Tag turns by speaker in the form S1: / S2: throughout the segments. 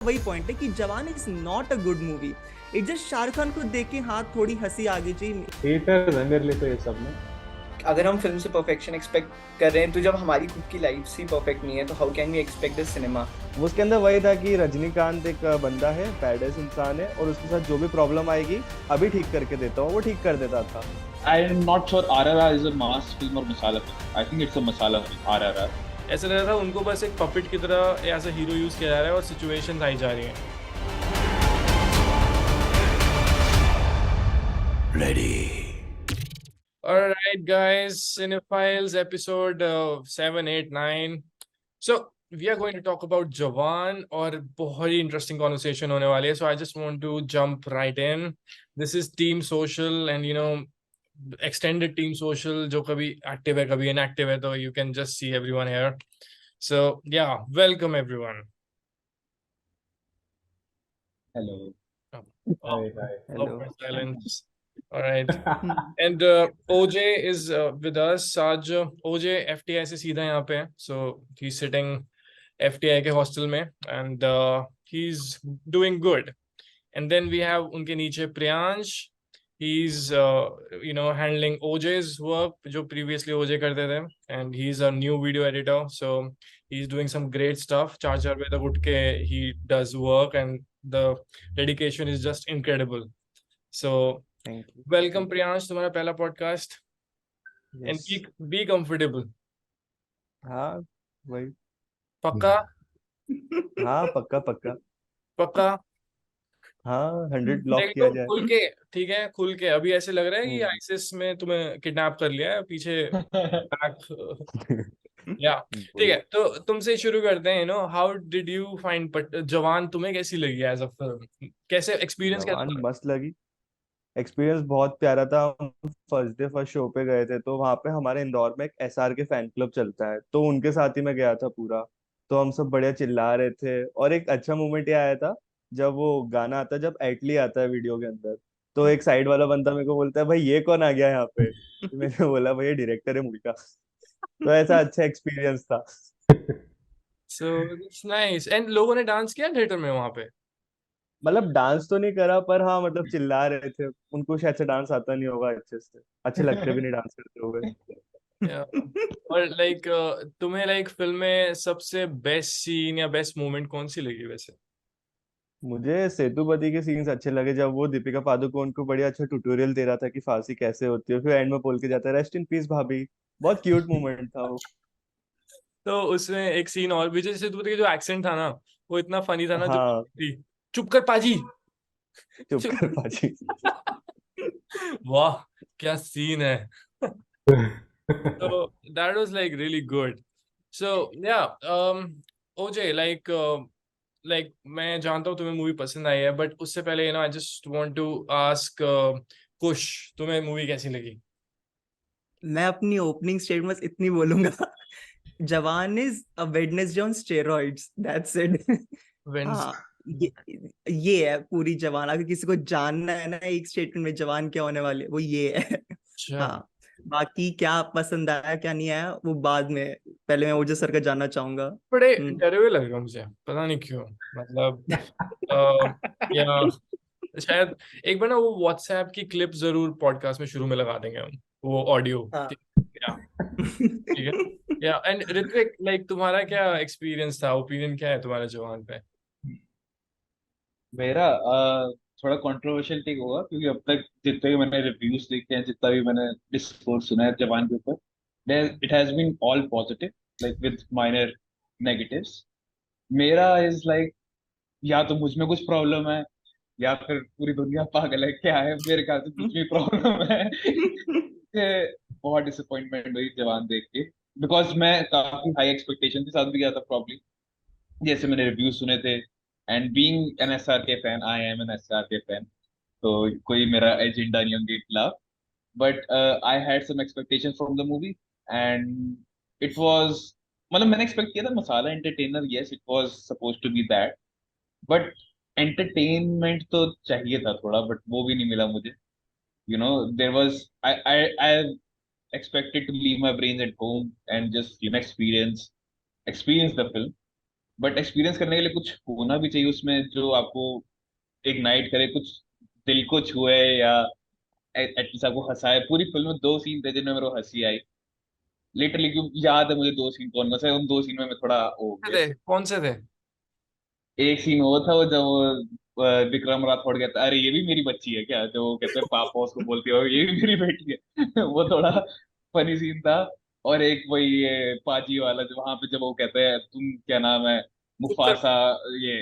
S1: वही पॉइंट है कि जवान is not a good movie. It just Shahrukh Khan को देख के हाँ थोड़ी हंसी आ गई जी।
S2: थिएटर है मेरे लिए तो ये सब ना।
S3: अगर हम फिल्म से परफेक्शन एक्सपेक्ट कर रहे हैं तो जब हमारी खुद की लाइफ ही परफेक्ट नहीं है तो how can we expect this cinema.
S4: वो उसके अंदर वही था कि रजनीकांत एक बंदा है, बैडेस इंसान है, और उसके साथ जो भी प्रॉब्लम आएगी अभी ठीक करके देता हूँ, वो ठीक कर देता था।
S5: I am not sure RRR is a mass film or masala film. I think it's a masala film, RRR.
S6: ऐसा लग रहा था उनको बस एक पपेट की तरह एज अ हीरो यूज किया जा रहा है और सिचुएशंस आई जा रही हैं। Alright, guys, Cinephiles episode 7, 8, 9. So, we are going to talk about Jawan और बहुत ही interesting conversation होने वाली है. So, I just want to jump right in. This is Team Social and, extended Team Social जो कभी active है, कभी inactive है, तो you can just see everyone here. So, yeah, welcome everyone.
S5: Hello.
S6: Oh,
S2: hi hi.
S1: Hello.
S6: awkward silence. All right. And OJ is with us. आज OJ FTI से सीधा यहाँ पे है. So he's sitting FTI के hostel में and he's doing good. And then we have उनके नीचे Priyansh. He's handling OJ's work जो previously OJ करते थे. And he's a new video editor. So he's doing some great stuff. चार बजे तक उठ के he does work and the dedication is just incredible. So
S4: thank you.
S6: Welcome Priyansh, तुम्हारा पहला पॉडकास्ट एंड बी कंफर्टेबल।
S4: हाँ वही।
S6: पक्का?
S4: हाँ पक्का पक्का।
S6: पक्का?
S4: हाँ 100 लॉक
S6: देख
S4: किया
S6: लो
S4: जाए।
S6: खुल के, ठीक है, खुल के। अभी ऐसे लग रहा है कि
S4: हम्म।
S6: आईसिस में तुम्हें किडनैप कर लिया है पीछे बैक। या ठीक है,
S4: बोलो।
S6: तो तुमसे शुरू करते हैं। हाउ डिड यू फाइंड जवान? तुम्हें कैसी लगी एज अ फिल्म? कैसे एक्सपीरियंस
S4: जवान
S6: कैसा?
S4: मस्त लगी। एक्सपीरियंस बहुत प्यारा था। हम फर्स्ट डे फर्स्ट शो पे गए थे, तो वहां पे हमारे इंदौर में एक एसआर के फैन क्लब चलता है, तो उनके साथ ही मैं गया था पूरा। तो हम सब बढ़िया चिल्ला रहे थे, और एक अच्छा मोमेंट ये आया था जब वो गाना आता है, जब एटली आता है वीडियो के अंदर, तो एक साइड वाला बंदा मेरे को बोलता है, भाई ये कौन आ गया यहाँ पे? तो मैंने बोला भाई ये डायरेक्टर है मूवी का। तो ऐसा अच्छा एक्सपीरियंस था।
S6: So it's nice. एंड लोगों ने डांस किया थिएटर में वहां पे?
S4: मतलब डांस तो नहीं करा, पर हाँ मतलब चिल्ला रहे थे। उनको शायद से डांस आता नहीं होगा अच्छे से, अच्छे लगते भी नहीं डांस करते हुए।
S6: Yeah. और तुम्हें फिल्म में सबसे बेस्ट सीन या बेस्ट मोमेंट कौन सी लगी वैसे?
S4: मुझे सेतुपति के सीन्स अच्छे लगे, जब वो दीपिका पादुकोण को बढ़िया अच्छा ट्यूटोरियल दे रहा था कि फांसी कैसे होती है, फिर एंड में बोल के जाता है रेस्ट इन पीस भाभी। बहुत क्यूट मोमेंट था वो।
S6: तो उसमें एक सीन और विजय सेतुपति का जो एक्सेंट था ना, वो इतना फनी था ना, जो
S4: हाँ।
S6: चुप कर पाजी।
S4: चुप
S6: चुप।
S4: कर पाजी।
S6: वाह, क्या सीन है। So that was really good. So yeah, OJ, मैं जानता हूँ तुम्हें मूवी पसंद आई है, बट उससे पहले I just want to ask Kush, तुम्हें मूवी कैसी लगी?
S1: मैं अपनी ओपनिंग स्टेटमेंट इतनी बोलूंगा। Jawan is a Wednesday on steroids, that's it.
S6: वेंस
S1: हाँ, ये है पूरी जवान। अगर किसी को जानना है ना एक स्टेटमेंट में जवान क्या होने वाले, वो ये है।
S6: अच्छा।
S1: हाँ, बाकी क्या पसंद आया क्या नहीं आया वो बाद में। पहले मैं ओजस सर का जानना चाहूंगा।
S6: बड़े
S1: हम्म।
S6: डरे हुए लग रहे हो मुझे, पता नहीं क्यों। मतलब या शायद एक बार ना वो व्हाट्सएप की क्लिप जरूर पॉडकास्ट में शुरू में लगा देंगे हम, वो ऑडियो।
S1: हाँ।
S6: या ठीक है। या एंड ऋत्विक, तुम्हारा क्या एक्सपीरियंस था, ओपिनियन क्या है तुम्हारा जवान पे?
S5: मेरा थोड़ा कंट्रोवर्शियल टेक होगा क्योंकि अब तक जितने भी मैंने रिव्यूज देखे हैं, जितना भी मैंने डिस्कोर्स सुना है जवान के ऊपर, it has been all positive, like with minor negatives. मेरा इज लाइक, या तो मुझ में कुछ प्रॉब्लम है या फिर पूरी दुनिया पागल है, क्या है? मेरे ख्याल से कुछ भी प्रॉब्लम है। मुझे बहुत डिसअपॉइंटमेंट हुई जवान देख के, बिकॉज मैं काफी हाई एक्सपेक्टेशन के साथ भी गया था प्रॉब्ली, जैसे मैंने रिव्यूज सुने थे। And being an SRK fan, I am an SRK fan, तो कोई मेरा एजेंडा नहीं उनके खिलाफ। But I had some expectation from the movie and it was, मतलब मैंने एक्सपेक्ट किया था masala entertainer, yes it was suppose to be that, but entertainment तो चाहिए था थोड़ा, बट वो भी नहीं मिला मुझे। There was, I expected to leave my brains at home and just experience the film. But experience करने के लिए कुछ होना भी चाहिए उसमें जो आपको इग्नाइट करे, कुछ दिल को छुए, या एटलीस्ट आपको हंसाए। पूरी फिल्म में 2 सीन थे जिनमें मेरे को हंसी आई लिटरली। क्यों याद है मुझे 2 सीन कौन से, उन 2 सीन में मैं थोड़ा हो गया।
S6: थे कौन से थे?
S5: एक सीन वो था, वो जब विक्रम राठौड़ कहता है अरे ये भी मेरी बच्ची है क्या, जो वो कहते हैं पापा उसको बोलते हो ये भी मेरी बेटी है वो थोड़ा फनी सीन था। और एक वही ये पाजी वाला, जो वहां पे जब वो कहते हैं तुम क्या नाम है,
S6: उत्तर।
S5: मुफासा, ये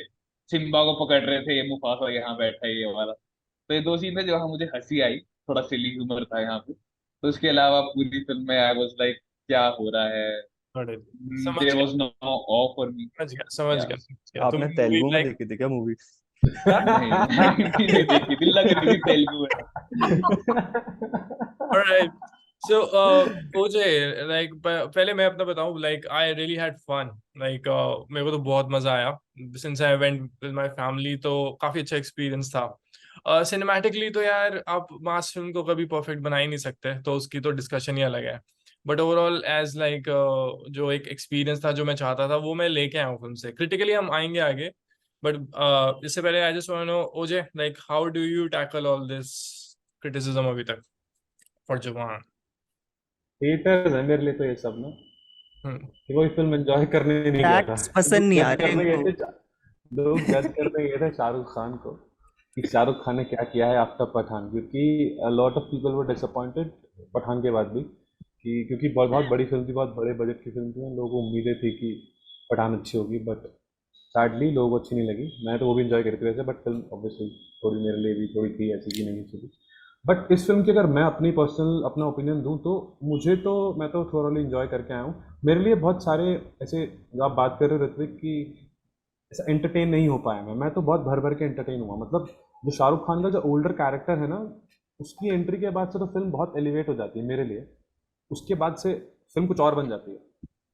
S5: सिम्बा को पकड़ रहे थे, ये मुफासा यहाँ बैठा है ये वाला। तो ये 2 सीन थे जहाँ मुझे हंसी आई, थोड़ा सिली ह्यूमर था यहाँ पे। तो उसके अलावा पूरी फिल्म में आई वाज लाइक क्या हो रहा है,
S6: Got it. समझ
S5: देयर
S6: गया,
S5: was no off for me.
S6: समझ गया, समझ गया। तो
S4: आपने
S6: मूवी
S4: तेलुगु में
S6: लाइक
S4: देखी थी क्या मूवी?
S5: नहीं नहीं देखी थी, लग रही थी तेलुगु में।
S6: Alright. So, OJ, like पहले मैं अपना बताऊं, like I really had fun. Like मेरे को तो बहुत मजा आया. Since I went with my family, तो काफी अच्छा एक्सपीरियंस था. सिनेमैटिकली तो यार आप मास फिल्म को कभी परफेक्ट बना ही नहीं सकते, तो उसकी तो डिस्कशन ही अलग है. बट ओवरऑल एज लाइक जो एक एक्सपीरियंस था जो मैं चाहता था वो मैं लेके आया हूँ फिल्म से. क्रिटिकली हम आएंगे आगे, बट इससे पहले I just want to know, ओजे, like how do you tackle all this criticism अभी तक फॉर जवान?
S2: थिएटर्स है मेरे लिए तो ये सब ना,
S6: हम्म.
S2: कि कोई फिल्म एंजॉय करने नहीं गया था।
S1: फैक्ट्स पसंद नहीं आ
S2: जज
S1: रहे
S2: करने गए
S1: इनको.
S2: थे, लोग जज करने गए थे शाहरुख खान को कि शाहरुख खान ने क्या किया है आफ्टर पठान, क्योंकि lot of people were disappointed Pathaan के बाद भी, कि क्योंकि बहुत बहुत बड़ी फिल्म थी, बहुत बड़े बजट की फिल्म थी, लोगों को उम्मीदें थी कि पठान अच्छी होगी, बट सैडली लोगों को अच्छी नहीं लगी। मैं तो वो भी इंजॉय करी थी वैसे, बट फिल्म ऑब्वियसली थोड़ी मेरे लिए भी थोड़ी थी ऐसी कि नहीं अच्छी थी। बट इस फिल्म की अगर मैं अपनी पर्सनल अपना ओपिनियन दूं तो मुझे तो, मैं तो थोड़ा इंजॉय करके आया हूँ। मेरे लिए बहुत सारे ऐसे, जो आप बात कर रहे हो ऋत्विक कि ऐसा एंटरटेन नहीं हो पाया मैं तो बहुत भर भर के एंटरटेन हुआ। मतलब जो शाहरुख खान का जो ओल्डर कैरेक्टर है ना, उसकी एंट्री के बाद से तो फिल्म बहुत एलिवेट हो जाती है मेरे लिए। उसके बाद से फिल्म कुछ और बन जाती है।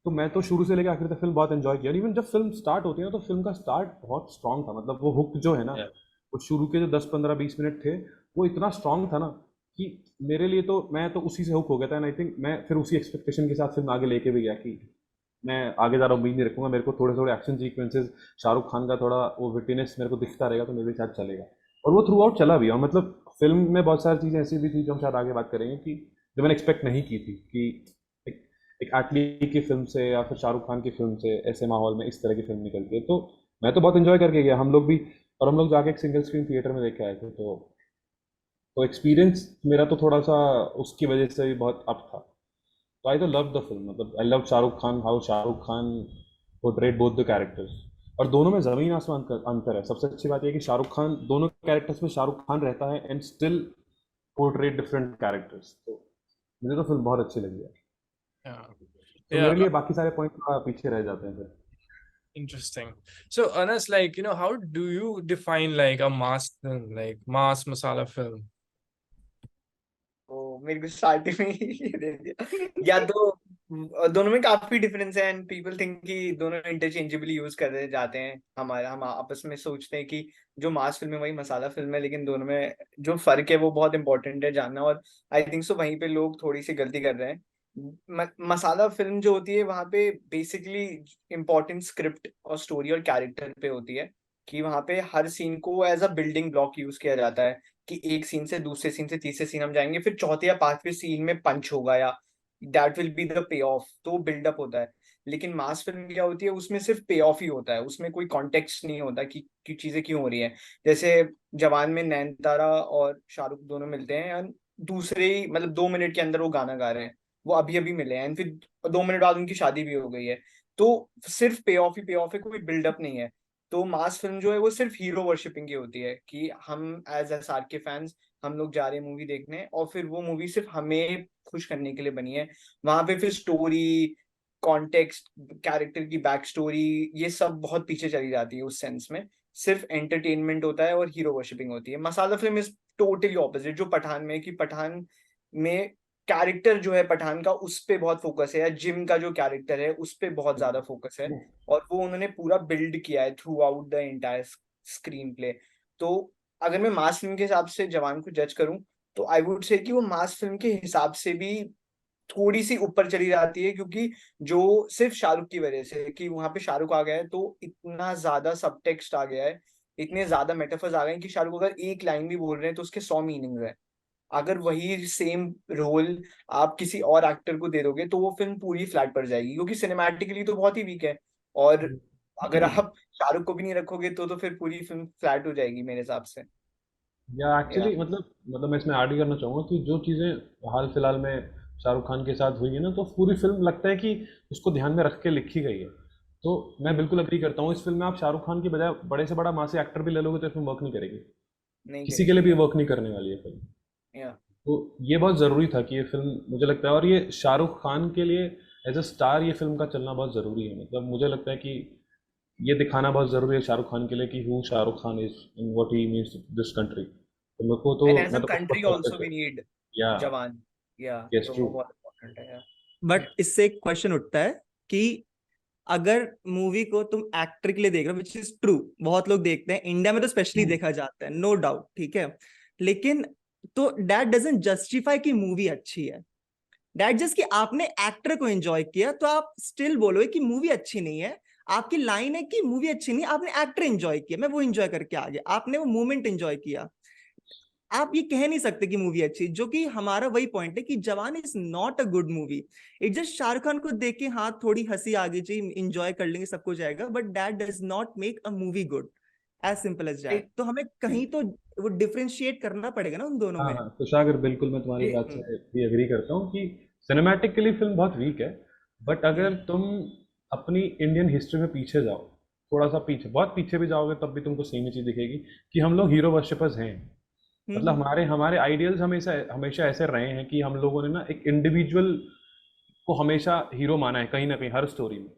S2: तो मैं तो शुरू से लेकर आखिर तक फिल्म बहुत एंजॉय किया। इवन जब फिल्म स्टार्ट होती है ना, तो फिल्म का स्टार्ट बहुत स्ट्रांग था। मतलब वो हुक जो है ना,
S5: Yeah.
S2: वो शुरू के जो 10 15 20 मिनट थे, वो इतना स्ट्रांग था ना कि मेरे लिए तो, मैं तो उसी से हुक हो गया था। एंड आई थिंक मैं फिर उसी एक्सपेक्टेशन के साथ फिल्म आगे लेके भी गया कि मैं आगे ज़्यादा उम्मीद नहीं रखूंगा। मेरे को थोड़े थोड़े एक्शन सीक्वेंसेस, शाहरुख खान का थोड़ा वो विटिनेस मेरे को दिखता रहेगा, तो मेरे साथ चलेगा। और वो थ्रू आउट चला भी। और मतलब फिल्म में बहुत सारी चीज़ें ऐसी भी थी जो हम शायद आगे बात करेंगे, कि जो मैंने एक्सपेक्ट नहीं की थी, कि एक एटली की फिल्म से या फिर शाहरुख खान की फिल्म से ऐसे माहौल में इस तरह की फिल्म निकलती है। तो मैं तो बहुत इंजॉय करके गया, हम लोग भी। और हम लोग जाके एक सिंगल स्क्रीन थिएटर में देख के आए थे, तो एक्सपीरियंस मेरा तो थोड़ा सा उसकी वजह से भी बहुत अप था। तो आई तो लव द फिल्म। मतलब I love Shahrukh Khan, how Shahrukh Khan portrait both the characters. और दोनों में ज़मीन आसमान का अंतर है। सबसे अच्छी बात यह है कि शाहरुख खान, दोनों कैरेक्टर्स में शाहरुख खान रहता है and still portrait different characters. तो मुझे तो फिल्म बहुत अच्छी लगी है।
S6: Yeah.
S2: तो
S6: Yeah,
S2: मेरे लिए बाकी सारे पॉइंट पीछे रह जाते हैं फिर।
S6: interesting. So, Anas, like, how do you define like a mass film, like mass masala film?
S3: तो मेरे को स्टार्टिंग में ही ये दे दिया। या तो दोनों में काफी डिफरेंस है एंड पीपल थिंक कि दोनों इंटरचेंजेबली यूज कर रहे जाते हैं। हम आपस में सोचते हैं कि जो मास फिल्म है वही मसाला फिल्म है, लेकिन दोनों में जो फर्क है वो बहुत इंपॉर्टेंट है जानना। और आई थिंक सो वहीं पे लोग थोड़ी सी गलती कर रहे हैं। मसाला फिल्म जो होती है वहां पे बेसिकली इम्पोर्टेंट स्क्रिप्ट और स्टोरी और कैरेक्टर पे होती है, कि वहां पे हर सीन को as a building block use किया जाता है, कि एक सीन से दूसरे सीन से तीसरे सीन हम जाएंगे, फिर चौथे या पांचवें सीन में पंच होगा या that will be the pay of, तो बिल्डअप होता है। लेकिन मास फिल्म क्या होती है, उसमें सिर्फ पे ऑफ ही होता है, उसमें कोई कॉन्टेक्स्ट नहीं होता कि चीजें क्यों हो रही हैं। जैसे जवान में नयनतारा और शाहरुख दोनों मिलते हैं और दूसरे ही मतलब 2 मिनट के अंदर वो गाना गा रहे हैं, वो अभी अभी मिले हैं, फिर 2 मिनट बाद उनकी शादी भी हो गई है। तो सिर्फ पे ऑफ ही पे ऑफ है, कोई बिल्डअप नहीं है। तो मास फिल्म जो है वो सिर्फ हीरो वर्शिपिंग की होती है, कि हम एज एसआर के फैंस हम लोग जा रहे हैं मूवी देखने, और फिर वो मूवी सिर्फ हमें खुश करने के लिए बनी है। वहां पे फिर स्टोरी, कॉन्टेक्स्ट, कैरेक्टर की बैक स्टोरी, ये सब बहुत पीछे चली जाती है उस सेंस में। सिर्फ एंटरटेनमेंट होता है और हीरो वर्शिपिंग होती है। मसाला फिल्म इज टोटली ऑपोजिट, जो पठान में है, कि पठान में कैरेक्टर जो है पठान का उस पे बहुत फोकस है, या जिम का जो कैरेक्टर है उस पे बहुत ज्यादा फोकस है, और वो उन्होंने पूरा बिल्ड किया है through out the entire screen play. तो अगर मैं मास फिल्म के हिसाब से जवान को जज करूं, तो आई वुड से कि वो मास फिल्म के हिसाब से भी थोड़ी सी ऊपर चली जाती है, क्योंकि जो सिर्फ शाहरुख की वजह से कि वहां पे शाहरुख आ गया है तो इतना ज्यादा सब टेक्स्ट आ गया है, इतने ज्यादा मेटाफर्स आ गए हैं कि शाहरुख अगर एक लाइन भी बोल रहे हैं तो उसके 100 मीनिंग्स है। अगर वही सेम रोल आप किसी और एक्टर को दे दोगे तो वो फिल्म पूरी फ्लैट पड़ जाएगी, क्योंकि सिनेमैटिकली तो बहुत ही वीक है। और अगर आप शाहरुख को भी नहीं रखोगे तो फिर पूरी फिल्म फ्लैट हो जाएगी मेरे हिसाब से।
S2: या
S3: या
S2: एक्चुअली मतलब मैं इसमें ऐड ही करना चाहूँगा कि जो चीज़ें हाल फिलहाल में शाहरुख खान के साथ हुई है ना, तो पूरी फिल्म लगता है कि उसको ध्यान में रख के लिखी गई है। तो मैं बिल्कुल अग्री करता हूँ, इस फिल्म में आप शाहरुख खान की बजाय बड़े से बड़ा मासी एक्टर भी ले लोगे तो इसमें वर्क नहीं करेगी,
S3: नहीं
S2: किसी के लिए
S3: करेगी।
S2: भी वर्क नहीं करने वाली है फिल्म।
S3: या
S2: तो ये बहुत ज़रूरी था कि ये फिल्म, मुझे लगता है, और ये शाहरुख खान के लिए एज अ स्टार ये फिल्म का चलना बहुत ज़रूरी है। मतलब मुझे लगता है कि ये दिखाना बहुत ज़रूरी है शाहरुख खान के लिए कि who Shahrukh Khan is in what he means this country. तो मेरे को तो,
S3: एंड एज अ
S2: मैं तो उस
S3: कंट्री
S2: पर्सपेक्टिव
S3: ऑल्सो
S2: से,
S3: वी नीड
S2: या
S3: जवान। या
S2: यस
S3: तो
S2: ट्रू।
S3: वो बहुत इम्पोर्टेंट है।
S1: बट इससे एक क्वेश्चन उठता है कि अगर मूवी को तुम एक्टर के लिए देख रहे हो, विच इज ट्रू, बहुत लोग देखते हैं, इंडिया में तो स्पेशली देखा जाता है, नो डाउट, ठीक है, लेकिन तो दैट डजंट जस्टिफाई कि मूवी अच्छी है। दैट जस्ट कि आपने एक्टर को एंजॉय किया तो आप स्टिल बोलोगे कि मूवी अच्छी नहीं है। आपकी लाइन है कि मूवी अच्छी नहीं है, आपने एक्टर एंजॉय किया, मैं वो एंजॉय करके आ गया, आपने वो मोमेंट एंजॉय किया। आप ये कह नहीं सकते कि मूवी अच्छी, जो कि हमारा वही पॉइंट है कि जवान is not a good movie. It just Shahrukh Khan को देख के हाँ थोड़ी हंसी आ गई चाहिए, इंजॉय कर लेंगे, सब कुछ जाएगा, but that does not make a movie good, as simple as that. तो हमें कहीं तो वो डिफरेंशिएट करना पड़ेगा ना उन दोनों
S2: हाँ
S1: में।
S2: हाँ, तो सागर बिल्कुल मैं तुम्हारी बात से भी एग्री करता हूँ कि सिनेमैटिकली फिल्म बहुत वीक है। बट अगर तुम अपनी इंडियन हिस्ट्री में पीछे जाओ, थोड़ा सा पीछे, बहुत पीछे भी जाओगे तब भी तुमको सेम ही चीज़ दिखेगी कि हम लोग हीरो वर्शिपर्स हैं। मतलब हमारे हमारे आइडियल्स हमेशा हमेशा ऐसे रहे हैं कि हम लोगों ने ना एक इंडिविजुअल को हमेशा हीरो माना है कहीं ना कहीं हर स्टोरी में,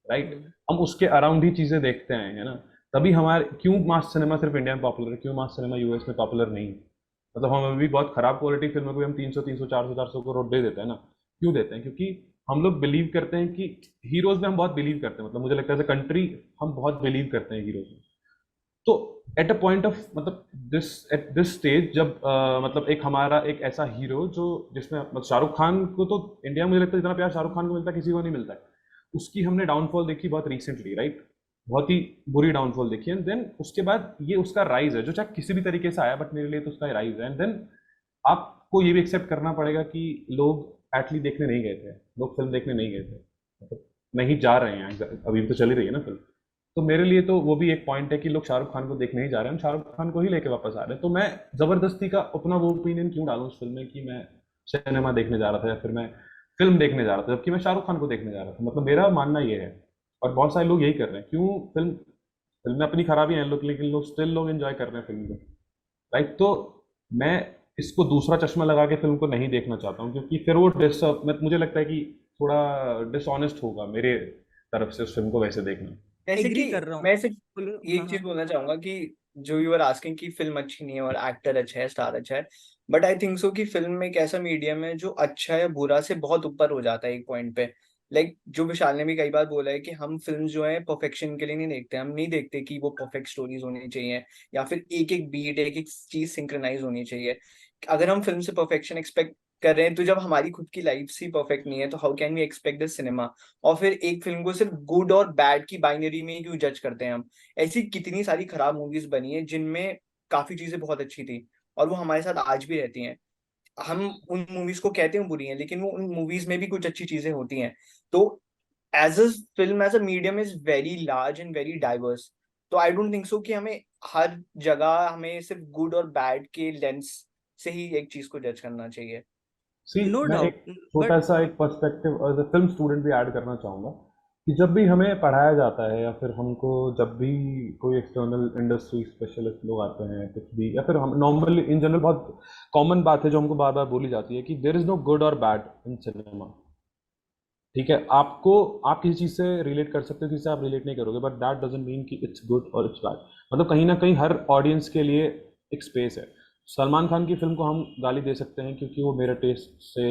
S2: राइट। हम उसके अराउंड ही चीज़ें देखते आए हैं ना। तभी हमारे, क्यों मास सिनेमा सिर्फ इंडिया में पॉपुलर है, क्यों मास सिनेमा यूएस में पॉपुलर नहीं है? मतलब हम अभी भी बहुत खराब क्वालिटी फिल्मों को भी हम 300 400 करोड़ दे देते हैं ना। क्यों देते हैं? क्योंकि हम लोग बिलीव करते हैं कि हीरोज में हम बहुत बिलीव करते हैं। मतलब मुझे लगता है एज अ कंट्री हम बहुत बिलीव करते हैं हीरोज में। तो एट अ पॉइंट ऑफ, मतलब दिस एट दिस स्टेज, जब मतलब एक हमारा एक ऐसा हीरो जो, जिसमें मतलब शाहरुख खान को तो इंडिया में मुझे लगता है जितना प्यार शाहरुख खान को मिलता है किसी को नहीं मिलता है। उसकी हमने डाउनफॉल देखी बहुत रिसेंटली, राइट। बहुत ही बुरी डाउनफॉल देखी, एंड देन उसके बाद ये उसका राइज है, जो चाहे किसी भी तरीके से आया, बट मेरे लिए तो उसका राइज है। एंड देन आपको ये भी एक्सेप्ट करना पड़ेगा कि लोग एटली देखने नहीं गए थे, लोग फिल्म देखने नहीं गए थे, मतलब नहीं जा रहे हैं, अभी तो चली रही है ना फिल्म। तो मेरे लिए तो वो भी एक पॉइंट है कि लोग शाहरुख खान को देखने ही जा रहे हैं, हम शाहरुख खान को ही लेके वापस आ रहे हैं। तो मैं जबरदस्ती का अपना वो ओपिनियन क्यों डालूं उस फिल्म में कि मैं सिनेमा देखने जा रहा था या फिर मैं फिल्म देखने जा रहा था, जबकि मैं शाहरुख खान को देखने जा रहा था। मतलब मेरा मानना ये है, और बहुत सारे लोग यही कर रहे हैं, क्यों फिल्म, फिल्म में अपनी खराबी है लोग, लेकिन लोग स्टिल लोग एंजॉय कर रहे हैं फिल्म को, राइट। तो मैं इसको दूसरा चश्मा लगा के फिल्म को नहीं देखना चाहता हूँ, क्योंकि फिर वो मुझे लगता है कि थोड़ा डिसऑनेस्ट होगा मेरे तरफ से उस फिल्म को वैसे देखना।
S3: जैसे
S1: एग्री
S3: कि
S1: कर रहा हूँ।
S3: मैं सिर्फ
S1: बोलो,
S3: ये
S1: हाँ
S3: एक चीज
S1: हाँ।
S3: बोलना चाहूंगा कि जो यू आर आस्किंग कि फिल्म अच्छी नहीं है और एक्टर अच्छा है, स्टार अच्छा है, बट आई थिंक सो कि फिल्म एक ऐसा मीडियम है जो अच्छा या बुरा से बहुत ऊपर हो जाता है एक पॉइंट पे। लाइक जो विशाल ने भी कई बार बोला है कि हम फिल्म जो है परफेक्शन के लिए नहीं देखते, हम नहीं देखते कि वो परफेक्ट स्टोरीज होनी चाहिए या फिर एक एक बीट एक एक चीज सिंक्रोनाइज होनी चाहिए। अगर हम फिल्म से परफेक्शन एक्सपेक्ट कर रहे हैं तो जब हमारी खुद की लाइफ ही परफेक्ट नहीं है तो how can we expect the cinema. और फिर एक फिल्म को सिर्फ गुड और बैड की बाइनरी में ही क्यों जज करते हैं हम। ऐसी कितनी सारी खराब मूवीज बनी है जिनमें काफी चीजें बहुत अच्छी थी और वो हमारे साथ आज भी रहती हैं। हम उन मूवीज को कहते हैं बुरी हैं, लेकिन वो उन मूवीज में भी कुछ अच्छी चीजें होती हैं। तो as a film as a medium is very large and very diverse. तो आई डोंट थिंक सो कि हमें हर जगह हमें सिर्फ गुड और बैड के लेंस से ही एक चीज को जज करना चाहिए।
S2: सी,
S1: नो
S2: मैं एक
S1: डाउट।
S2: छोटा
S1: बट
S2: सा एक perspective as a film student भी ऐड करना चाहूँगा कि जब भी हमें पढ़ाया जाता है या फिर हमको जब भी कोई एक्सटर्नल इंडस्ट्री स्पेशलिस्ट लोग आते हैं कुछ भी, या फिर हम नॉर्मली इन जनरल, बहुत कॉमन बात है जो हमको बार बार बोली जाती है कि देर इज़ नो गुड और बैड इन सिनेमा। ठीक है, आपको, आप किसी चीज़ से रिलेट कर सकते हो, किसी से आप रिलेट नहीं करोगे, बट दैट डजंट मीन कि इट्स गुड और इट्स बैड। मतलब कहीं ना कहीं हर ऑडियंस के लिए एक स्पेस है। सलमान खान की फिल्म को हम गाली दे सकते हैं क्योंकि वो मेरे टेस्ट से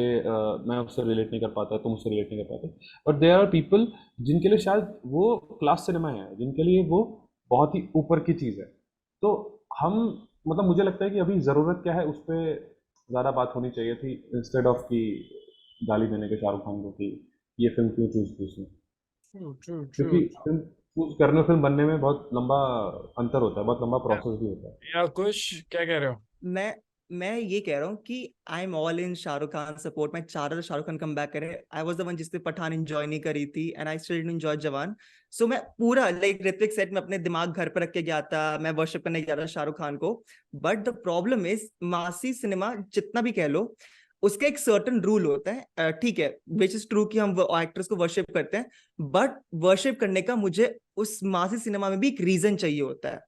S2: मैं उससे रिलेट नहीं कर पाता, तुम उससे रिलेट नहीं कर पाते। बट देयर आर पीपल जिनके लिए शायद वो क्लास सिनेमा है, जिनके लिए वो बहुत ही ऊपर की चीज़ है। तो हम, मतलब मुझे लगता है कि अभी ज़रूरत क्या है उस पर ज़्यादा बात होनी चाहिए थी, इंस्टेड ऑफ कि गाली देने के शाहरुख खान को कि ये फिल्म क्यों चूज की उसने,
S6: True.
S2: क्योंकि फिल्म चूज करने और फिल्म बनने में बहुत लंबा अंतर होता है, बहुत लंबा प्रोसेस भी होता है।
S6: या कुछ क्या कह रहे हो?
S1: मैं ये कह रहा हूँ कि I am all in Shahrukh Khan support. मैं चाह रहा था शाहरुख खान कम बैक करे। आई वाज द वन जिसने पठान एंजॉय नहीं करी थी, एंड आई स्टिल एंजॉय जवान। सो मैं पूरा लाइक ऋत्विक सेट में अपने दिमाग घर पर रख के गया था, मैं वर्शिप करने गया था शाहरुख खान को। बट द प्रॉब्लम इज मासी सिनेमा जितना भी कह लो, उसका एक सर्टन रूल होता है, ठीक है, विच इज ट्रू कि हम एक्टर्स को वर्शिप करते हैं, बट वर्शिप करने का मुझे उस मासी सिनेमा में भी एक रीजन चाहिए होता है।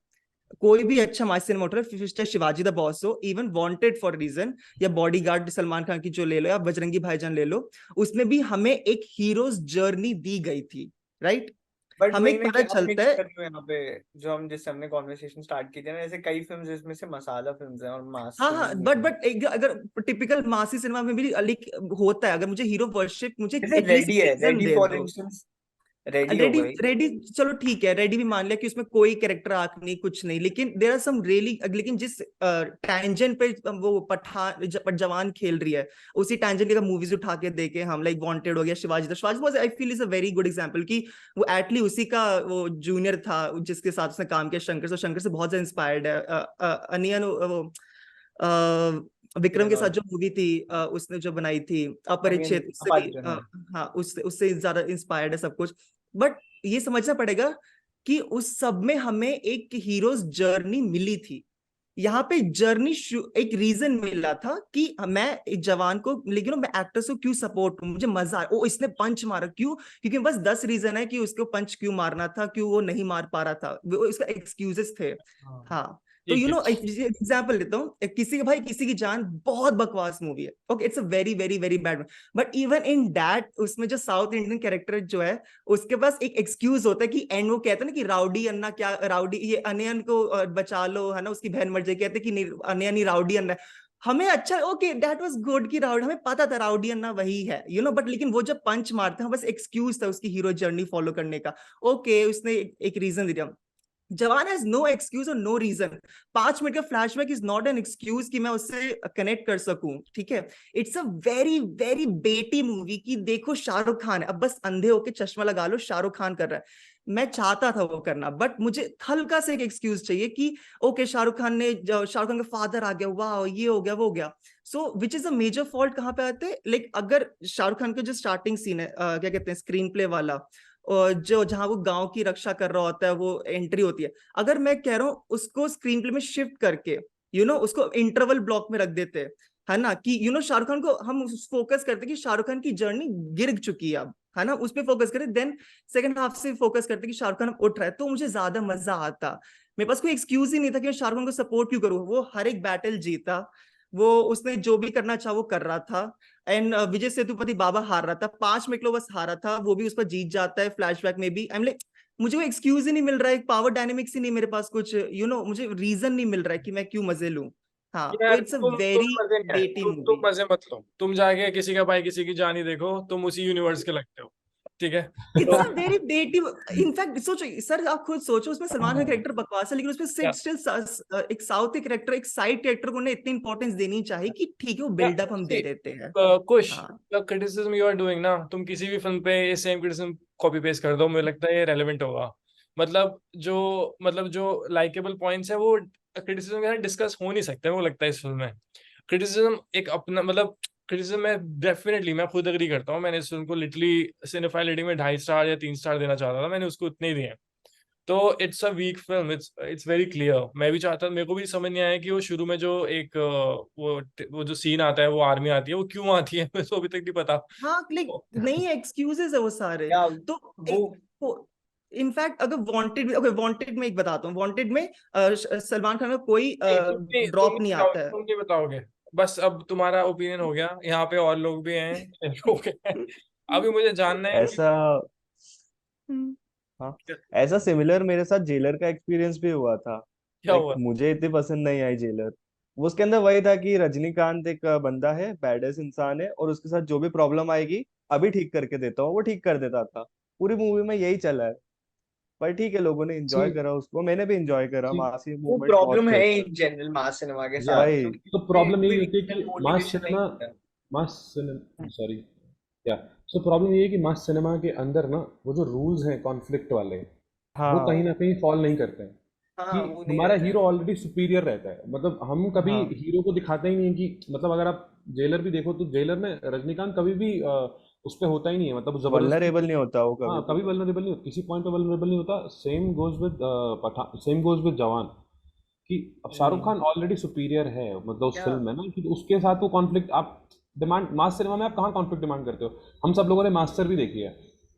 S1: कोई भी अच्छा मास सिनेमा उठ रहा है, चाहे शिवाजी द बॉस हो, इवन वांटेड फॉर रीजन, या बॉडीगार्ड सलमान खान की जो ले लो, या बजरंगी भाईजान ले लो, उसमें भी हमें एक हीरोज जर्नी दी गई थी, राइट?
S3: बट
S1: हमें
S3: वही
S1: एक
S3: ना
S1: पता
S3: कि आप
S1: चलता
S3: मिक्स
S1: है।
S3: कर रहे हो यहाँ पे, जो हम जिससे हमने कॉन्वर्सेशन स्टार्ट की थी ना, ऐसे कई फिल्म्स जिसमें से मसाला फिल्म्स हैं और मास
S1: हाँ हाँ,
S3: फिल्म
S1: बट अगर टिपिकल मासी सिनेमा में भी लाइक होता है, अगर मुझे हीरो वर्शिप, मुझे
S3: जैसे
S1: एटलीस्ट
S3: रेडी है,
S1: रीजन
S3: रेडी
S1: दे
S3: फॉर
S1: दो।
S3: इंस्टेंस, रेडी हो
S1: रेडी
S3: गई।
S1: रेडी चलो ठीक है, रेडी भी मान लिया कि उसमें कोई कैरेक्टर आर्क नहीं, कुछ नहीं, लेकिन देयर आर सम रियली, लेकिन जिस टैंजेंट पे वो पठान जवान खेल रही है, उसी टैंजेंट की मूवीज उठा के देखे हम, लाइक वांटेड हो गया, शिवाजी, तो Shivaji was I feel is a very good example कि वो एटली उसी का वो जूनियर था जिसके साथ उसने काम किया, शंकर से। शंकर से बहुत ज्यादा इंस्पायर्ड है। अनियन वो विक्रम के साथ जो मूवी थी उसने जो बनाई थी अपरिचित, उससे भी
S3: अपार्चना।
S1: हाँ, उससे उससे ज्यादा इंस्पायर्ड है सब कुछ। बट ये समझना पड़ेगा कि उस सब में हमें एक हीरोज जर्नी मिली थी। यहाँ पे जर्नी एक रीजन मिला था कि मैं एक जवान को, लेकिन मैं एक्टर्स को क्यों सपोर्ट करूं, मुझे मजा आया, ओ इसने पंच मारा क्यों, क्योंकि बस 10 रीजन है कि उसको पंच क्यों मारना था, क्यों वो नहीं मार पा रहा था, वो इसका एक्सक्यूजेस थे। हाँ, तो
S6: ठीक है।
S1: एग्जाम्पल देता हूँ, किसी के भाई किसी की जान बहुत बकवास मूवी है, okay, it's a very very very bad, but even in that उसमें जो साउथ इंडियन कैरेक्टर जो है, उसके पास एक एक्सक्यूज होता है कि एंड वो कहते हैं ना कि राउडी अन्ना, क्या राउडी, ये अनयन को बचा लो, है ना, उसकी बहन मर जाए, कहते कि नहीं अनयन ही राउडी अन्ना है। हमें अच्छा, ओके, दैट वाज गुड कि राउडी, हमें पता था राउडी अन्ना वही है, बट लेकिन वो जब पंच मारते हैं, बस एक्सक्यूज था उसकी हीरो जर्नी फॉलो करने का। ओके, उसने एक रीजन दे दिया। जवान हैज नो एक्सक्यूज और नो रीजन। 5 मिनट का flashback is not an excuse कि मैं उससे कनेक्ट कर सकूं, ठीक है? इट्स अ वेरी वेरी बेटी मूवी की देखो शाहरुख खान है, अब बस अंधे होके चश्मा लगा लो, शाहरुख खान कर रहा है। मैं चाहता था वो करना, बट मुझे हल्का से एक एक्सक्यूज चाहिए कि ओके शाहरुख खान का फादर आ गया, वाह ये हो गया वो हो गया। So which is a major fault कहाँ पे आते हैं, लाइक अगर शाहरुख खान का जो स्टार्टिंग सीन है, क्या कहते हैं, स्क्रीन प्ले वाला, और जो जहां वो गांव की रक्षा कर रहा होता है, वो एंट्री होती है, अगर मैं कह रहा हूँ उसको स्क्रीन प्ले में शिफ्ट करके उसको इंटरवल ब्लॉक में रख देते, है ना, कि शाहरुख खान को हम फोकस करते कि शाहरुख खान की जर्नी गिर चुकी है अब, है ना, उस पर फोकस करें, देन सेकंड हाफ से फोकस करते कि शाहरुख खान उठ रहा है, तो मुझे ज्यादा मजा आता। मेरे पास कोई एक्सक्यूज ही नहीं था कि मैं शाहरुख खान को सपोर्ट क्यों करूँ, वो हर एक बैटल जीता, वो उसने जो भी करना चाहा वो कर रहा था। एंड विजय सेतुपति बाबा हार रहा था, 5 मिनट के लिए बस हारा था, वो भी उस पर जीत जाता है फ्लैशबैक में भी। आई एम लाइक, मुझे कोई एक्सक्यूज ही नहीं मिल रहा है, पावर डायनेमिक्स ही नहीं मेरे पास कुछ, मुझे रीजन नहीं मिल रहा है कि मैं क्यों मजे लूं। हाँ, तो
S6: यार
S1: इट्स अ
S6: तुम
S1: वेरी
S6: मजे हैं,
S1: बेटी
S6: तुम
S1: मूवी।
S6: मजे मत लो, तुम जाके किसी का भाई किसी की जानी देखो, तुम उसी यूनिवर्स के लगते हो, ठीक है?
S1: इट्स अ
S6: तो
S1: वेरी बेटी। इनफैक्ट सोचो सर, आप खुद सोचो, उसमें सलमान खान कैरेक्टर बकवास है, लेकिन उसमें
S6: या,
S1: स्टिल एक साउथ के कैरेक्टर, एक साइड कैरेक्टर को उन्हें इतनी इंपॉर्टेंस देनी चाहिए कि ठीक है वो
S6: या
S1: बिल्डअप हम दे देते हैं।
S6: कुछ
S1: हाँ
S6: क्रिटिसिज्म यू आर डूइंग ना, तुम किसी भी फिल्म पे ये सेम क्रिटिसिज्म कॉपी पेस्ट कर दो, मुझे लगता है ये रेलेवेंट होगा। मतलब जो लाइकेबल पॉइंट्स है वो क्रिटिसिज्म के साथ डिस्कस हो नहीं सकते, वो लगता है इस फिल्म में। क्रिटिसिज्म एक अपना मतलब क्रिटिसिज्म में डेफिनेटली मैं खुद एग्री करता हूँ, मैंने इस फिल्म को लिटरली सिनेफाइल रेटिंग में 2.5 स्टार या 3 स्टार देना चाहता था, मैंने उसको उतने ही दिए। तो it's a weak film, it's very clear. मैं भी चाहता, मेरे को भी समझ नहीं आया कि वो शुरू में जो एक वो जो सीन आता है, वो आर्मी आती है, वो क्यों आती है मुझे तो अभी तक नहीं पता।
S1: हाँ, लाइक नहीं एक्सक्यूजेस है वो सारे।
S3: या
S1: तो
S3: वो
S1: इनफैक्ट अगर वांटेड में, ओके वांटेड में एक बताता हूँ, वांटेड में सलमान खान का कोई
S6: नहीं,
S1: ड्रॉप नहीं आता है।
S6: तुम नहीं बताओगे, बस अब तुम्हारा ओपिनियन हो गया, यहाँ पे और लोग भी हैं लोग हैं। अभी मुझे जानना है कि
S4: ऐसा, हाँ, ऐसा सिमिलर मेरे साथ जेलर का एक्सपीरियंस भी हुआ था।
S6: क्या हुआ।
S4: मुझे इतनी पसंद नहीं आई जेलर। वो उसके अंदर वही था कि रजनीकांत एक बंदा है, बैडेस इंसान है, और उसके साथ जो भी प्रॉब्लम आएगी अभी ठीक करके देता हूँ, वो ठीक कर देता था। पूरी मूवी में यही चला है। पर ठीक है, लोगों ने
S2: सी
S4: एंजॉय करा उसको, मैंने भी एंजॉय करा,
S2: सी
S4: मासी
S3: वो
S4: मूवमेंट बहुत
S3: प्रॉब्लम
S4: थे
S3: है
S4: उसमें।
S3: इन जनरल मास सिनेमा के
S2: या
S3: साथ,
S4: वही,
S3: क्योंकि
S2: तो
S3: कोई
S2: प्रॉब्लम यही
S3: कोई
S2: होती है
S3: रीजन
S2: कि
S3: मोटिवेशन नहीं होता।
S2: मास सिनेमा, सॉरी, या सो प्रॉब्लम ये है कि मास सिनेमा के अंदर ना वो जो रूल्स हैं कॉन्फ्लिक्ट वाले, वो
S4: हाँ
S2: कहीं ना कहीं फॉल नहीं करते हैं कि
S3: हाँ वो नहीं
S2: हमारा
S3: रहता है।
S2: हीरो ऑलरेडी सुपीरियर रहता है। मतलब हम कभी
S4: हाँ
S2: हीरो को दिखाते ही नहीं है कि, मतलब अगर आप जेलर भी देखो तो जेलर में रजनीकांत कभी भी उस पे होता ही नहीं है, मतलब जबरदस्ती।
S4: वल्नरेबल नहीं होता वो
S2: हाँ
S4: कभी
S2: कभी
S4: भी।
S2: वल्नरेबल नहीं होता, किसी पॉइंट पे वल्नरेबल नहीं होता। Same goes with Pathaan, same goes with Jawan, कि अब शाहरुख खान ऑलरेडी सुपीरियर है मतलब उस
S3: या
S2: फिल्म में ना, कि उसके साथ वो कॉन्फ्लिक्ट आप डिमांड, मास सिनेमा में आप कहाँ कॉन्फ्लिक्ट डिमांड करते हो? हम सब लोगों ने मास्टर भी देखी है।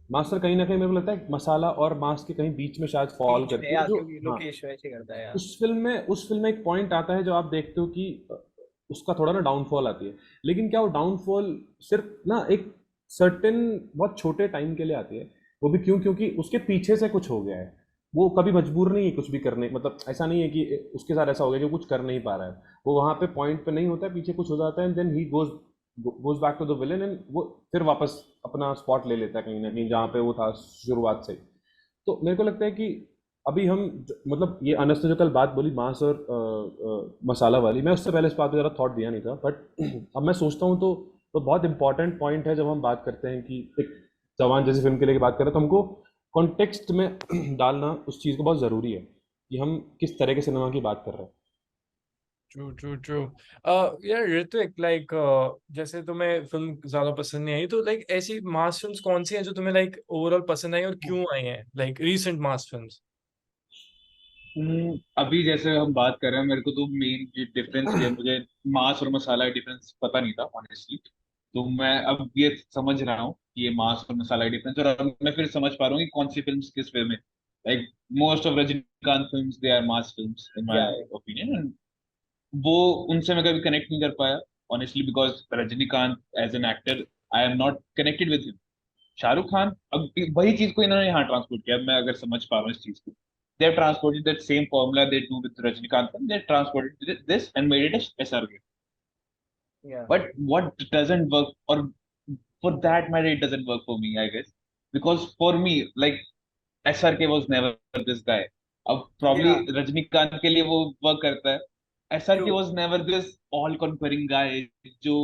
S2: मास्टर कहीं ना कहीं मेरे को लगता है मसाला और मास के कहीं बीच में शायद फॉल
S3: बीच में,
S2: करती है
S3: या
S2: जो।
S3: क्योंकि
S2: हाँ,
S3: लोकेश वैसे करता है यार।
S2: उस फिल्म में एक पॉइंट आता है जो आप देखते हो कि उसका थोड़ा ना डाउनफॉल आती है। लेकिन क्या वो डाउनफॉल सिर्फ ना एक सर्टेन बहुत छोटे टाइम के लिए आती है? वो भी क्यों? क्योंकि उसके पीछे से कुछ हो गया है। वो कभी मजबूर नहीं है कुछ भी करने, मतलब ऐसा नहीं है कि उसके साथ ऐसा हो गया कि वो कुछ कर नहीं पा रहा है। वो वहाँ पे पॉइंट पे नहीं होता है, पीछे कुछ हो जाता है, and then he goes back to the villain, and वो फिर वापस अपना स्पॉट ले लेता है कहीं ना कहीं जहाँ पे वो था शुरुआत से। तो मेरे को लगता है कि अभी हम मतलब ये अनस ने जो कल बात बोली मांस और मसाला वाली, मैं उससे पहले इस बात पे ज़रा थॉट दिया नहीं था, बट अब मैं सोचता हूँ तो बहुत इंपॉर्टेंट पॉइंट है जब हम बात करते हैं कि एक जवान जैसी फिल्म के लिए बात करें तो हमको कॉन्टेक्स्ट में डालना उस चीज़ को बहुत ज़रूरी है कि हम किस तरह के सिनेमा की बात कर रहे हैं।
S6: True true true. यार ऋत्विक, लाइक जैसे तुम्हें फिल्म ज्यादा पसंद नहीं आई, तो लाइक ऐसी मास फिल्म्स कौन सी हैं जो तुम्हें लाइक ओवरऑल पसंद आई और क्यों आई हैं, लाइक रीसेंट मास फिल्म्स?
S5: अभी जैसे हम बात कर रहे हैं, मेरे को तो मेन डिफरेंस ये, मुझे मास और मसाला डिफरेंस पता नहीं था ऑनेस्टली। तो मैं अब ये समझ रहा हूँ कि ये मास और मसाला डिफरेंस, और अब मैं फिर समझ पा रहा हूँ कि कौन सी फिल्म्स किस वे में। Like most of Rajinikanth films they are mass films in
S3: या
S5: माय ओपिनियन। वो उनसे मैं कभी कनेक्ट नहीं कर पाया honestly, because Rajinikanth as an actor I am not connected with him. Shahrukh Khan, अब वही चीज को इन्होंने यहाँ ट्रांसपोर्ट किया, मैं अगर समझ पा रहा हूँ इस चीज को। They have transported that same formula they do with Rajinikanth. They transported this and made it a SRK.
S3: या
S5: But what doesn't work, or for that matter, it doesn't work for me, I guess. Because for me, like SRK was never this guy. अब
S3: या
S5: probably Rajinikanth के लिए वो work करता है।
S3: True.
S5: SRK was never this all conquering guy जो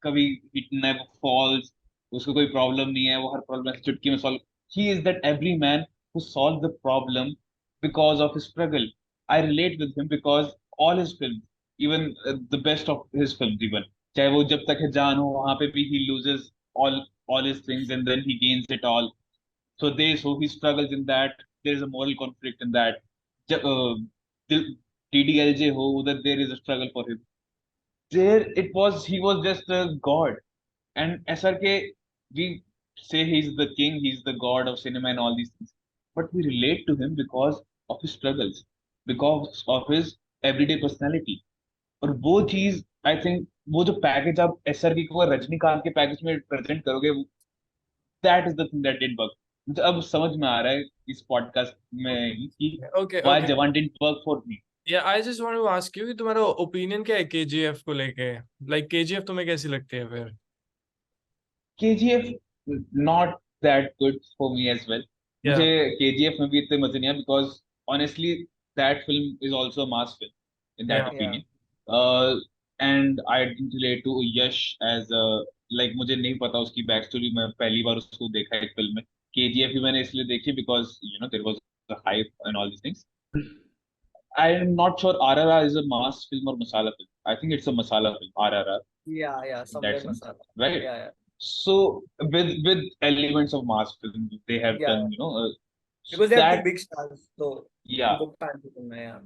S5: कभी it never falls, उसको कोई प्रॉब्लम नहीं है, वो हर प्रॉब्लम चुटकी में solve. He is that every man who solved the problem because of his struggle. I relate with him because all his films, even the best of his films, even चाहे वो जब तक है जान हो, वहां पे भी he loses all his things and then he gains it all. So he struggles in that. There is a moral conflict in that. DDLJ ho, that there is a struggle for him. There it was. He was just a god. And SRK, we say he's the king, he's the god of cinema and all these things, but we relate to him because of his struggles, because of his everyday personality. और वो चीज I think, वो जो package आप SRK को रजनीकांत के package में present करोगे, that is the thing that did work. मुझे अब समझ में आ रहा है इस पॉडकास्ट में ही कि
S6: okay
S5: why
S6: okay.
S5: Jawan didn't work for me.
S6: या I just want to ask you कि तुम्हारा ओपिनियन क्या है केजीएफ को लेके, लाइक केजीएफ तुम्हें कैसी लगती है फिर?
S5: KGF not that good for me as well.
S6: Yeah
S5: मुझे केजीएफ में भी इतने मजे नहीं आए, because honestly that film is also mass film in that
S6: yeah
S3: yeah
S5: opinion. And I didn't relate to Yash as like, मुझे नहीं पता उसकी बैक स्टोरी, मैं पहली बार उसको देखा एक फिल्म में। केजीएफ भी मैंने इसलिए देखी because there was the hype and all these things. I am not sure RRR is a mass film और masala film. I think it's a masala film, RRR,
S3: या
S5: in that
S3: somewhere
S5: sense,
S3: masala.
S5: right?
S3: या
S5: So with elements of mass film, they have
S3: yeah
S5: done,
S3: because they have to
S5: that,
S3: big stars, तो
S5: yeah,
S3: उनको fan करना है यार।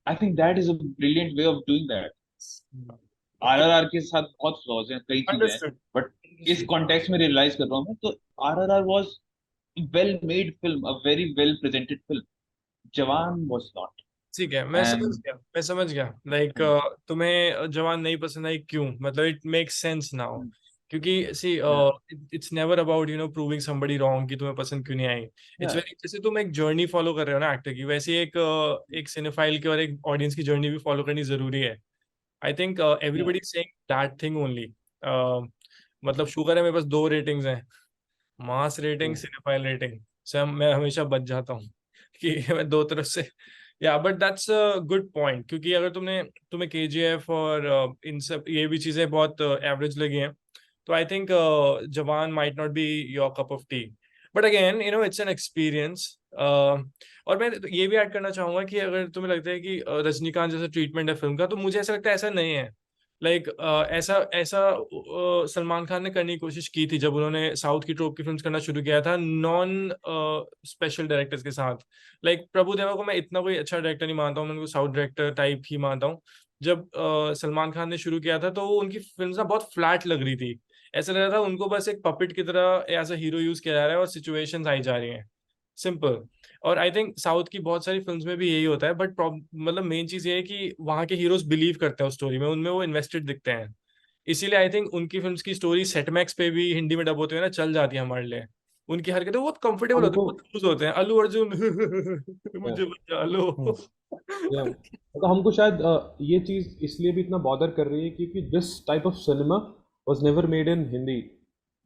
S5: I think that is a brilliant way of doing that. RRR के साथ बहुत flaws हैं, कई चीजें हैं,
S6: अंडरस्टूड।
S5: बट इस कॉन्टेक्स्ट में रियलाइज कर रहा हूँ मैं, तो RRR was a well made film, a very well presented film. Jawan was not.
S6: ठीक है, मैं समझ
S5: And
S6: गया, मैं समझ गया। लाइक
S5: hmm,
S6: तुम्हें जवान नहीं पसंद आई क्यों, मतलब it makes sense now.
S5: hmm,
S6: क्योंकि सी
S5: yeah,
S6: it's never about proving somebody wrong कि तुम्हें पसंद क्यों नहीं आई। इट्स
S5: yeah,
S6: वेरी, जैसे तुम एक जर्नी फॉलो कर रहे हो ना एक्टर की, वैसे ही एक सिनेफाइल की और एक ऑडियंस की जर्नी भी फॉलो करनी जरूरी है। I think
S5: yeah,
S6: everybody saying that thing only. मतलब शुगर है मेरे पास दो रेटिंग्स हैं, मास रेटिंग,
S5: true.
S6: सिनेफाइल रेटिंग से मैं हमेशा बच जाता हूँ कि मैं दो तरफ से। या but that's a good point, क्योंकि अगर तुम्हें केजीएफ और इन सब ये भी चीजें बहुत एवरेज लगी हैं, तो आई थिंक जवान might not be your cup of T, but again you know it's an experience. और मैं तो ये भी ऐड करना चाहूंगा कि अगर तुम्हें लगता है कि रजनीकांत जैसा ट्रीटमेंट है फिल्म का, तो मुझे ऐसा लगता है ऐसा नहीं है। लाइक ऐसा ऐसा सलमान खान ने करने की कोशिश की थी जब उन्होंने साउथ की ट्रोप की फिल्म्स करना शुरू किया था नॉन स्पेशल डायरेक्टर्स के साथ। लाइक प्रभु देवा को मैं इतना कोई अच्छा डायरेक्टर नहीं मानता हूँ, मैं उनको साउथ डायरेक्टर टाइप ही मानता हूँ। जब सलमान खान ने शुरू किया था तो उनकी फिल्म ना बहुत फ्लैट लग रही थी, ऐसा लग रहा था उनको बस एक पपेट की तरह एज अ हीरो यूज किया जा रहा है और सिचुएशंस आई जा रही हैं, सिंपल। और आई थिंक साउथ की बहुत सारी फिल्म्स में भी यही होता है, बट मतलब मेन चीज ये है कि वहाँ के हीरोज बिलीव करते हैं उस स्टोरी में, उनमें वो इन्वेस्टेड दिखते हैं। इसीलिए आई थिंक उनकी फिल्म्स की स्टोरी सेटमैक्स पे भी हिंदी में डब होते हुए ना चल जाती है हमारे लिए। उनकी हरकतें बहुत कंफर्टेबल होती है,
S2: हमको
S6: बहुत लूज होते हैं। अल्लू अर्जुन मुझे बचा लो।
S4: हम्म,
S2: या मतलब हमको शायद ये चीज इसलिए भी इतना बॉदर कर रही है क्योंकि this type of cinema was never made in Hindi,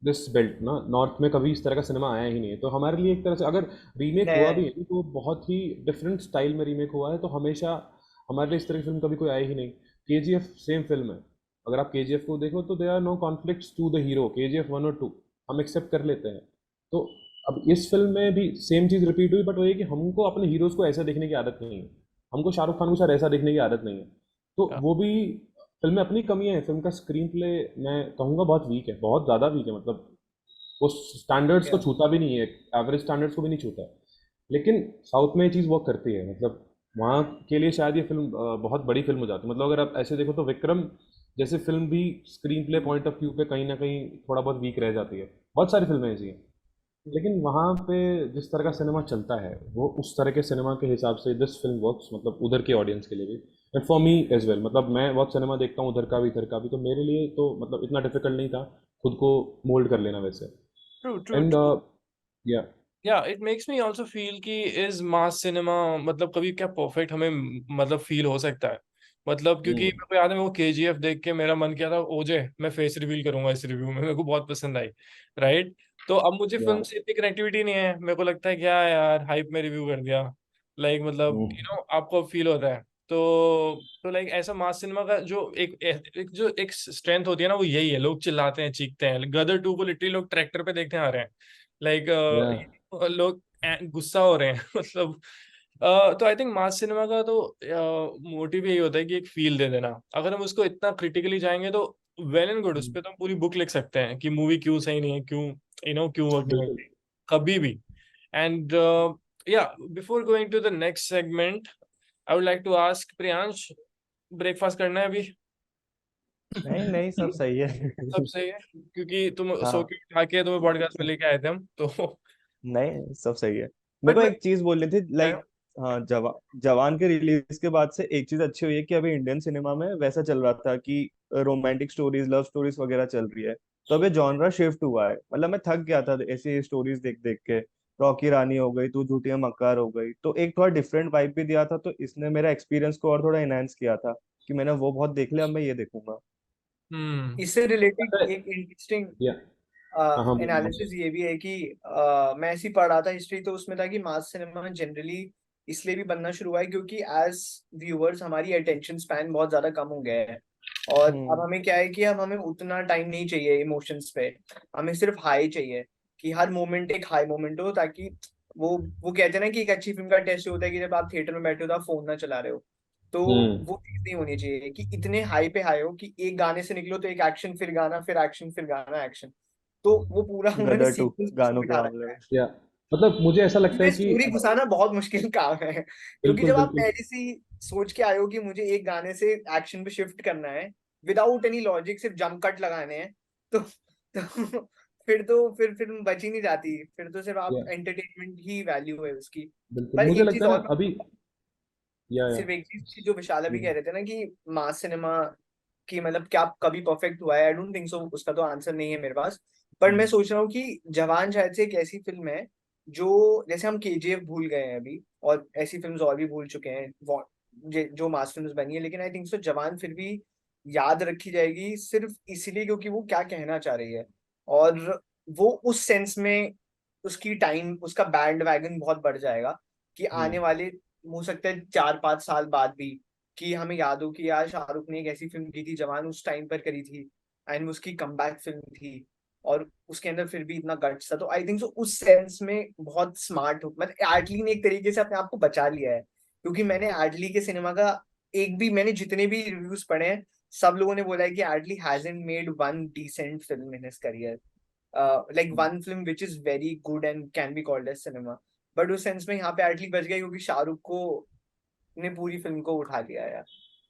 S2: this belt ना, नॉर्थ में कभी इस तरह का सिनेमा आया ही नहीं है। तो हमारे लिए एक तरह से अगर रीमेक हुआ भी है तो बहुत ही डिफरेंट स्टाइल में रीमेक हुआ है, तो हमेशा हमारे लिए इस तरह की फिल्म कभी कोई आई ही नहीं। केजीएफ सेम फिल्म है, अगर आप केजीएफ को देखो तो there are no conflicts to the hero, KGF 1 और 2 हम एक्सेप्ट कर लेते हैं। तो अब इस फिल्म में भी सेम चीज़ रिपीट हुई, बट वो ये कि हमको अपने हीरोज़ को ऐसा देखने की आदत नहीं है, हमको शाहरुख खान को शायद ऐसा देखने की आदत नहीं है। तो वो भी फिल्म में अपनी कमियां हैं, फिल्म का स्क्रीन प्ले मैं कहूँगा बहुत वीक है, बहुत ज़्यादा वीक है, मतलब वो स्टैंडर्ड्स को छूता भी नहीं है, एवरेज स्टैंडर्ड्स को भी नहीं छूता है। लेकिन साउथ में ये चीज़ वर्क करती है, मतलब वहाँ के लिए शायद ये फिल्म बहुत बड़ी फिल्म हो जाती है। मतलब अगर आप ऐसे देखो तो विक्रम जैसे फिल्म भी screen play point of view पे कहीं ना कहीं थोड़ा बहुत वीक रह जाती है, बहुत सारी फिल्में ऐसी हैं। लेकिन वहाँ पे जिस तरह का सिनेमा चलता है वो उस तरह के सिनेमा के हिसाब से दिस फिल्म वर्क्स, मतलब उधर के ऑडियंस के लिए भी and for me as well. मतलब मैं बहुत सिनेमा देखता हूँ उधर का भी इधर का भी, तो मेरे लिए तो मतलब इतना डिफिकल्ट नहीं था खुद को मोल्ड कर लेना वैसे।
S6: True true
S2: and
S6: true.
S2: या
S6: या it makes me also feel कि इज मास सिनेमा मतलब कभी क्या परफेक्ट हमें मतलब फील हो सकता है। मतलब क्योंकि मेरे को याद है, मेरे को केजीएफ देख के मेरा मन किया था ओजे मैं फेस रिवील करूंगा इस रिव्यू में, मेरे को बहुत पसंद आई, राइट। तो अब मुझे
S2: या
S6: फिल्म से इतनी कनेक्टिविटी नहीं है, मेरे को लगता है क्या यार हाइप में रिव्यू कर दिया। लाइक मतलब यू नो आपको फील होता है। तो लाइक ऐसा मास सिनेमा का जो एक स्ट्रेंथ होती है ना, वो यही है, लोग चिल्लाते हैं चीखते हैं। गदर 2 को लिटरली लोग ट्रैक्टर पे देखने आ रहे हैं। लाइक
S2: या
S6: लोग गुस्सा हो रहे हैं मतलब तो आई थिंक मास सिनेमा का तो मोटिव यही होता है कि एक फील दे देना। अगर हम उसको इतना क्रिटिकली जाएंगे तो वेल एंड गुड, उस पर तो हम पूरी बुक लिख सकते हैं कि मूवी क्यों सही नहीं है, क्यों यू नो क्यों वर्क नहीं
S2: बिल्कुल।
S6: करती कभी भी। And yeah before going to the next segment I would like to ask Priyansh, breakfast करना है अभी?
S4: नहीं नहीं, सब सही है।
S6: सब सही है, क्योंकि तुम सो
S4: हाँ,
S6: के उठा के तुम्हें पॉडकास्ट में लेके आए थे हम तो।
S4: नहीं सब सही है। मेरे
S6: बट
S4: को
S6: मैं
S4: एक चीज बोलनी थी, लाइक हाँ, जवान के रिलीज के बाद से एक चीज अच्छी हुई है कि अभी इंडियन सिनेमा में वैसा चल रहा था कि रोमांटिक स्टोरीज, लव स्टोरीज वगैरह चल रही है। तो अब ये जॉनरा शिफ्ट हुआ है, मतलब मैं थक गया था ऐसी स्टोरीज देख देख के। रॉकी रानी हो गई, तू झूठी है मक्कार हो गई, तो एक थोड़ा डिफरेंट वाइब भी दिया था, तो इसने मेरा एक्सपीरियंस को और थोड़ा एनहांस किया था कि मैंने वो बहुत देख लिया, अब मैं ये देखूंगा।
S6: हम्म
S3: इससे रिलेटेड
S2: अच्छा,
S3: एक इंटरेस्टिंग
S2: या हाँ हाँ बोलो
S3: एनालिसिस ये भी है कि मैं ऐसे ही पढ़ रहा था हिस्ट्री, तो उसमें था कि मास सिनेमा जनरली इसलिए भी बनना शुरू हुआ है क्योंकि एज व्यूअर्स हमारी अटेंशन स्पैन बहुत ज्यादा कम हो गया है। और अब
S4: हम्म।
S3: हमें क्या है कि अब हमें उतना टाइम नहीं चाहिए इमोशंस पे, हमें सिर्फ हाई चाहिए, कि हर मोमेंट एक हाई मोमेंट हो, ताकि वो कहते हैं ना कि एक अच्छी फिल्म का टेस्ट होता है कि जब आप थिएटर में बैठे हो तो आप फोन ना चला रहे हो। तो
S2: हम्म
S3: वो चीज नहीं होनी चाहिए कि इतने हाई पे हाई हो कि एक गाने से निकलो तो एक एक्शन फिर गाना फिर एक्शन फिर गाना एक्शन। तो वो पूरा उन्होंने
S4: गदर टू
S3: सीक्वेंस
S4: गानों के
S3: बिठा
S4: मामले
S3: रखा
S4: में।
S3: है।
S2: या मतलब मुझे ऐसा लगता है
S3: उसमें
S2: कि
S3: स्टोरी घुसाना बहुत मुश्किल काम है, क्योंकि
S2: बिल्कुल
S3: जब आप
S2: बिल्कुल।
S3: पहले से ही सोच के आए हो कि मुझे एक गाने से एक्शन पे शिफ्ट करना है विदाउट एनी लॉजिक, सिर्फ जंप कट लगाने हैं, तो फिर बच ही नहीं जाती, फिर तो सिर्फ आप
S2: या
S3: एंटरटेनमेंट ही वैल्यू है उसकी।
S2: बिल्कुल
S3: पर
S2: मुझे
S3: एक चीज
S2: लगता है ना
S3: और मैं
S2: अभी।
S3: बोलूंगा,
S2: या
S3: सिर्फ एक चीज थी जो विशाल अभी
S2: हम्म
S3: कह रहे थे ना कि मास सिनेमा की मतलब क्या कभी परफेक्ट हुआ है, आई डोंट थिंक सो, उसका तो आंसर नहीं है मेरे पास। पर मैं सोच रहा हूँ कि जवान शायद से एक ऐसी फिल्म है जो, जैसे हम केजीएफ भूल गए हैं अभी और ऐसी फिल्म्स और भी भूल चुके हैं जो मास फिल्म्स बनी है, लेकिन आई थिंक सो जवान फिर भी याद रखी जाएगी सिर्फ इसलिए क्योंकि वो क्या कहना चाह रही है। और वो उस सेंस में उसकी टाइम, उसका बैंड वैगन बहुत बढ़ जाएगा कि आने
S2: हम्म
S3: वाले हो सकता है 4-5 साल बाद भी कि हमें याद हो कि यार शाहरुख ने एक ऐसी फिल्म की थी जवान, उस टाइम पर करी थी, एंड उसकी कमबैक फिल्म थी और उसके अंदर फिर भी इतना गट्स था, तो आई थिंक सो उस सेंस में बहुत स्मार्ट हो, मतलब एडली ने एक तरीके से अपने आप को बचा लिया है, क्योंकि मैंने एडली के सिनेमा का एक भी, मैंने जितने भी रिव्यूज पढ़े हैं सब लोगों ने बोला है कि Atlee hasn't made one decent film in his career, like one film which is very good and can be called as cinema, but उस सेंस में यहाँ पे एटली बच गया क्योंकि शाहरुख को ने पूरी फिल्म को उठा लिया यार।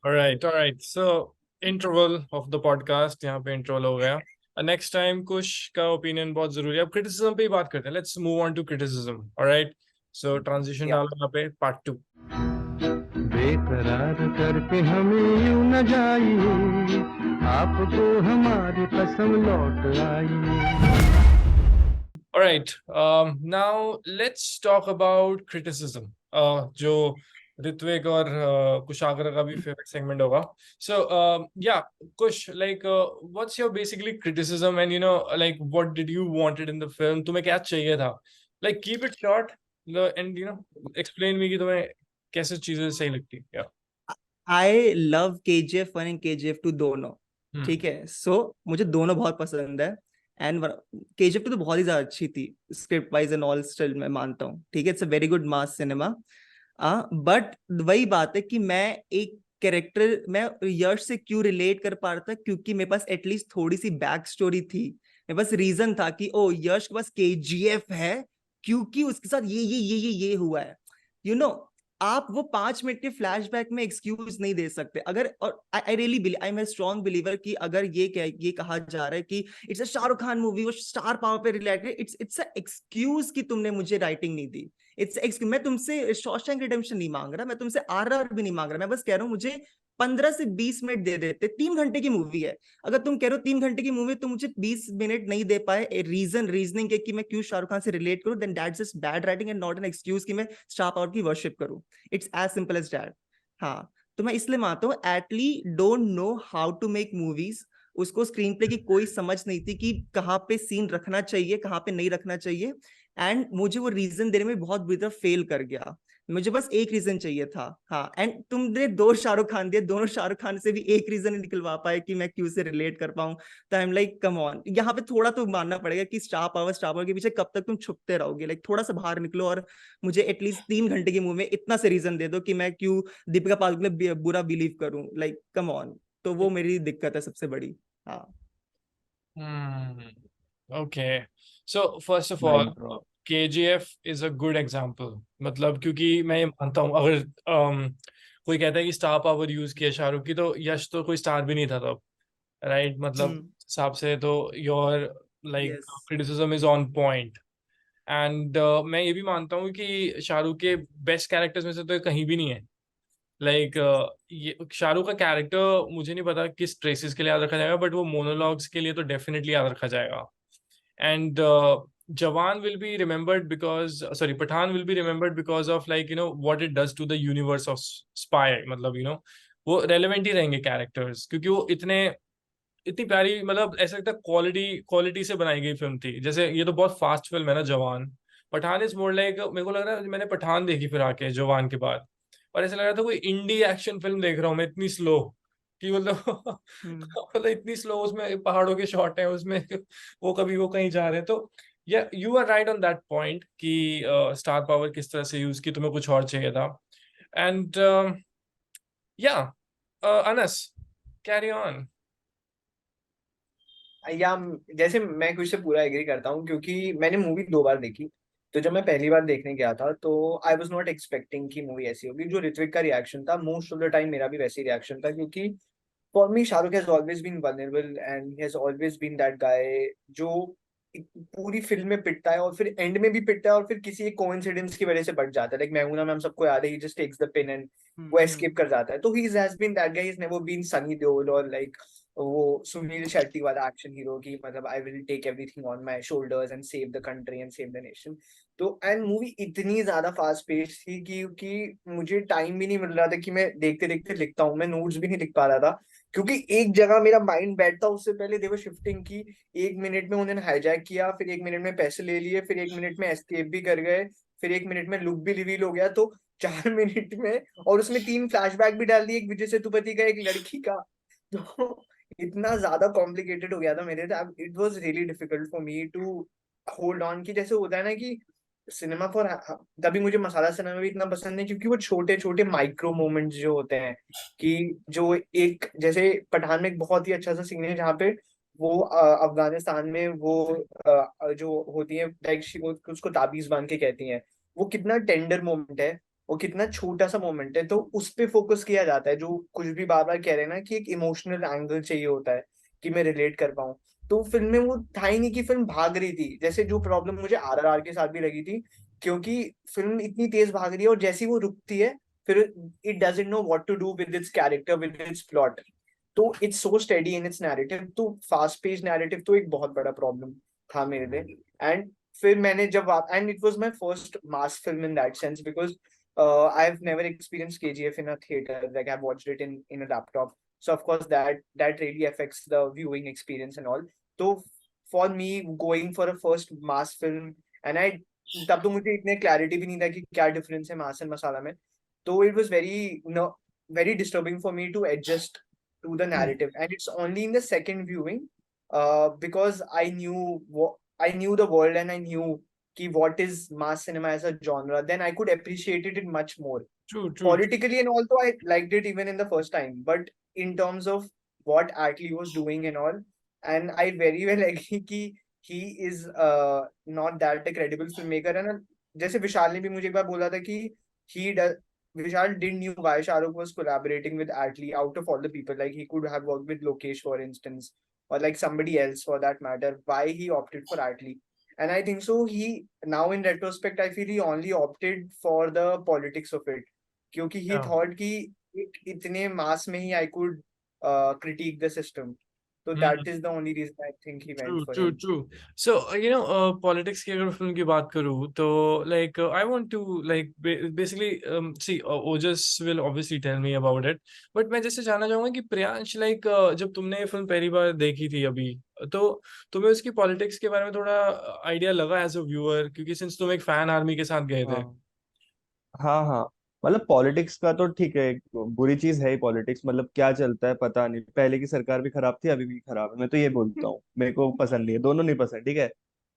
S6: all right. So interval of the podcast, यहाँ पे interval हो गया। नेक्स्ट टाइम कुश का ओपिनियन बहुत जरूरी है। अब क्रिटिसिज्म पे ही बात करते हैं। Let's move on to criticism. Alright, so transition
S3: Yeah.
S6: डालो यहाँ पे, पार्ट 2।
S7: बेकरार करके हमें यूं न जाइए, आपको हमारी कसम लौट आई।
S6: Alright, now let's talk about criticism. जो ऋत्विक और कुशाग्र का भी फेवरेट सेगमेंट होगा। So yeah, Kush, like what's your basically criticism, and you know, like what did you wanted in the film? तुम्हें क्या चाहिए था? Like keep it short and you know explain me कि तुम्हें कैसे चीजें सही लगती है। Yeah.
S1: I love KGF 1 and KGF 2 दोनों,
S6: Hmm.
S1: ठीक है। सो मुझे दोनों बहुत पसंद है, एंड KGF 2 तो बहुत ही ज्यादा अच्छी थी script wise and all, still मैं मानता हूँ, ठीक है, it's a very good mass cinema. But वही बात है कि मैं एक कैरेक्टर, मैं यश से क्यों रिलेट कर पा रहा था, क्योंकि मेरे पास एटलीस्ट थोड़ी सी बैक स्टोरी थी, मेरे पास रीजन था कि ओ यश के पास KGF है क्योंकि उसके साथ ये हुआ है, यू नो। आप वो 5 मिनट के फ्लैशबैक में एक्सक्यूज नहीं दे सकते। अगर, और I really believe, I am a strong believer कि अगर ये कहा जा रहा है कि it's a Shahrukh Khan movie, वो स्टार पावर पे रिलेटेड, इट्स अ एक्सक्यूज कि तुमने मुझे राइटिंग नहीं दी। It's excuse. मैं तुमसे शॉशैंक रिडेम्पशन नहीं मांग रहा, मैं तुमसे RRR भी नहीं मांग रहा, मैं बस कह रहा हूँ मुझे 15 से 20 मिनट दे देते। 3 घंटे की मूवी है, अगर तुम कह रहे हो 3 घंटे की मूवी तो मुझे 20 मिनट नहीं दे पाए रीजनिंग के कि मैं क्यों शाहरुख खान से रिलेट करूं, then that's just bad writing and not an excuse कि मैं स्टार पावर की वर्शिप करूं। It's as simple as that. हाँ, तो मैं इसलिए मानता हूँ Atlee don't know how to make movies. उसको स्क्रीन प्ले की कोई समझ नहीं थी कि कहाँ पे सीन रखना चाहिए, कहाँ पे नहीं रखना चाहिए, एंड मुझे वो रीजन देने में बहुत बुरी तरह फेल कर गया। मुझे बस एक रीजन चाहिए था। हाँ, एंड तुमने 2 शाहरुख खान दिए, दोनों शाहरुख खान से भी एक रीजन नहीं निकलवा पाए कि मैं क्यों से रिलेट कर पाऊं। तो I am like come on, यहाँ पे थोड़ा तो मानना पड़ेगा कि स्टार पावर के पीछे कब तक तुम छुपते रहोगे। लाइक थोड़ा सा बाहर निकलो और मुझे एटलीस्ट 3 घंटे की मूवी में इतना से रीजन दे दो कि मैं क्यों दीपिका पादुकोण बुरा बिलीव करूं। लाइक कम ऑन, तो वो मेरी दिक्कत है सबसे बड़ी। हाँ।
S6: Okay, so first of all, KGF is a good example। मतलब क्योंकि मैं ये मानता हूँ, अगर कोई कहता है कि स्टार पावर यूज किया शाहरुख की, तो यश तो कोई स्टार भी नहीं था तब, राइट? मतलब हिसाब से तो your like
S1: Yes.
S6: Criticism is on point. And मैं ये भी मानता हूँ कि शाहरुख के बेस्ट कैरेक्टर्स में से तो ये कहीं भी नहीं है। लाइक ये शाहरुख का कैरेक्टर मुझे नहीं पता किस ट्रेसेस के लिए याद रखा जाएगा, बट वो मोनोलॉग्स के लिए तो डेफिनेटली याद रखा जाएगा। And Jawan will be remembered because, sorry, Pathan will be remembered because of like, you know, what it does to the universe of spy। मतलब, you know, वो relevant ही रहेंगे characters, क्योंकि वो इतनी प्यारी, मतलब ऐसा लगता है क्वालिटी से बनाई गई फिल्म थी। जैसे ये तो बहुत फास्ट फिल्म है ना जवान, पठान इज मोर लाइक, मेरे को लग रहा है मैंने पठान देखी फिर आके जवान के बाद, और ऐसा लग रहा था कोई इंडी एक्शन फिल्म देख रहा हूँ मैं, इतनी स्लो कि मतलब मतलब इतनी स्लो, उसमें पहाड़ों के शॉट है उसमें, वो कभी वो कहीं जा रहे हैं। तो yeah you are right on that point कि स्टार पावर किस तरह से यूज की, तुम्हें कुछ और चाहिए था। एंड या अनस, कैरी ऑन।
S3: या जैसे मैं कुछ से पूरा एग्री करता हूँ, क्योंकि मैंने मूवी 2 बार देखी। तो जब मैं पहली बार देखने गया था तो आई वाज नॉट एक्सपेक्टिंग कि मूवी ऐसी होगी। जो ऋत्विक का रिएक्शन था मोस्ट ऑफ द टाइम मेरा भी वैसे ही रिएक्शन था, क्योंकि for me Shahrukh has always been vulnerable and he has always been that guy जो पूरी फिल्म में पिटता है और फिर एंड में भी पिटता है और फिर किसी एक कोइंसिडेंस की वजह से बच जाता है। लाइक मैहूना में हम सबको याद है, he just takes the pin and वो एस्केप कर जाता है। तो he has been that guy, he has never been Sunny Deol और लाइक वो सुनील शेट्टी वाला एक्शन हीरो की, मतलब I will take everything on my shoulders and save the country and save the nation. तो एंड मूवी इतनी ज्यादा फास्ट पेस थी कि मुझे टाइम भी नहीं मिल रहा था कि मैं देखते देखते लिखता हूँ। मैं नोट्स भी नहीं लिख पा रहा था, क्योंकि एक जगह मेरा माइंड बैठता, उससे पहले देखो शिफ्टिंग की। 1 मिनट में उन्होंने हाईजैक किया, फिर 1 मिनट में पैसे ले लिए, फिर 1 मिनट में एस्केप भी कर गए, फिर 1 मिनट में लुक भी रिवील हो गया। तो 4 मिनट में, और उसमें 3 फ्लैशबैक भी डाल दिए, एक विजय सेतुपति का, एक लड़की का। तो इतना ज्यादा कॉम्प्लिकेटेड हो गया था मेरे लिए, it was really difficult for me to hold on, कि जैसे होता है ना कि सिनेमा फॉर, तभी मुझे मसाला सिनेमा भी इतना पसंद है क्योंकि वो छोटे छोटे माइक्रो मोमेंट्स जो होते हैं, कि जो एक जैसे पठान में एक बहुत ही अच्छा सा सीन है जहाँ पे वो अफगानिस्तान में वो जो होती है लाइक वो उसको ताबीज बांध के कहती हैं, वो कितना टेंडर मोमेंट है, वो कितना छोटा सा मोमेंट है, तो उस पे फोकस किया जाता है, जो कुछ भी बार बार कह रहे हैं ना कि एक इमोशनल एंगल चाहिए होता है कि मैं रिलेट कर पाऊँ। तो फिल्म में वो था ही नहीं कि फिल्म भाग रही थी, जैसे जो प्रॉब्लम मुझे आरआरआर के साथ भी लगी थी, क्योंकि फिल्म इतनी तेज भाग रही है और जैसी वो रुकती है फिर it doesn't know what to do with its character with its plot. तो it's so steady in its narrative, तो फास्ट पेस नैरेटिव तो एक बहुत बड़ा प्रॉब्लम था मेरे लिए। एंड फिर मैंने जब and it was my first mass film in that sense, because I've never experienced KGF in a theater, like I've watched it in a laptop, so of course that really affects the viewing experience and all. So for me going for a first mass film, and I तब तो मुझे इतने clarity भी नहीं था कि क्या difference है मास एंड मसाला में, तो it was very disturbing for me to adjust to the narrative, and it's only in the second viewing because I knew the world and I knew ki what is mass cinema as a genre, then I could appreciate it much more.
S6: True, true.
S3: Politically and also I liked it even in the first time, but in terms of what Atlee was doing and all, and I very well agree कि he is not that a credible filmmaker, and जैसे विशाल ने भी मुझे एक बार बोला था कि Vishal didn't knew why Shah Rukh was collaborating with Atlee out of all the people. Like he could have worked with Lokesh, for instance, or like somebody else for that matter. Why he opted for Atlee? And I think so. He now in retrospect, I feel he only opted for the politics of it, क्योंकि he
S6: Yeah.
S3: thought कि इतने mass में ही I could critique the system. So
S6: Hmm.
S3: that is the only reason I think he went
S6: True,
S3: for
S6: true,
S3: him.
S6: true. So, politics की अगर film की बात करूँ तो like I want to like basically see Ojas will obviously tell me about it, but मैं जैसे जानना चाहूंगा कि प्रियांश like जब तुमने ये फिल्म पहली बार देखी थी अभी, तो तुम्हें उसकी पॉलिटिक्स के बारे में थोड़ा आइडिया लगा एज अ व्यूअर, क्योंकि सिंस तुम एक फैन आर्मी के साथ गए थे।
S4: हाँ हाँ हाँ। मतलब पॉलिटिक्स का तो ठीक है, एक बुरी चीज है ही पॉलिटिक्स। मतलब क्या चलता है पता नहीं, पहले की सरकार भी खराब थी, अभी भी खराब है, मैं तो ये बोलता हूँ। मेरे को पसंद नहीं है, दोनों नहीं पसंद, ठीक है।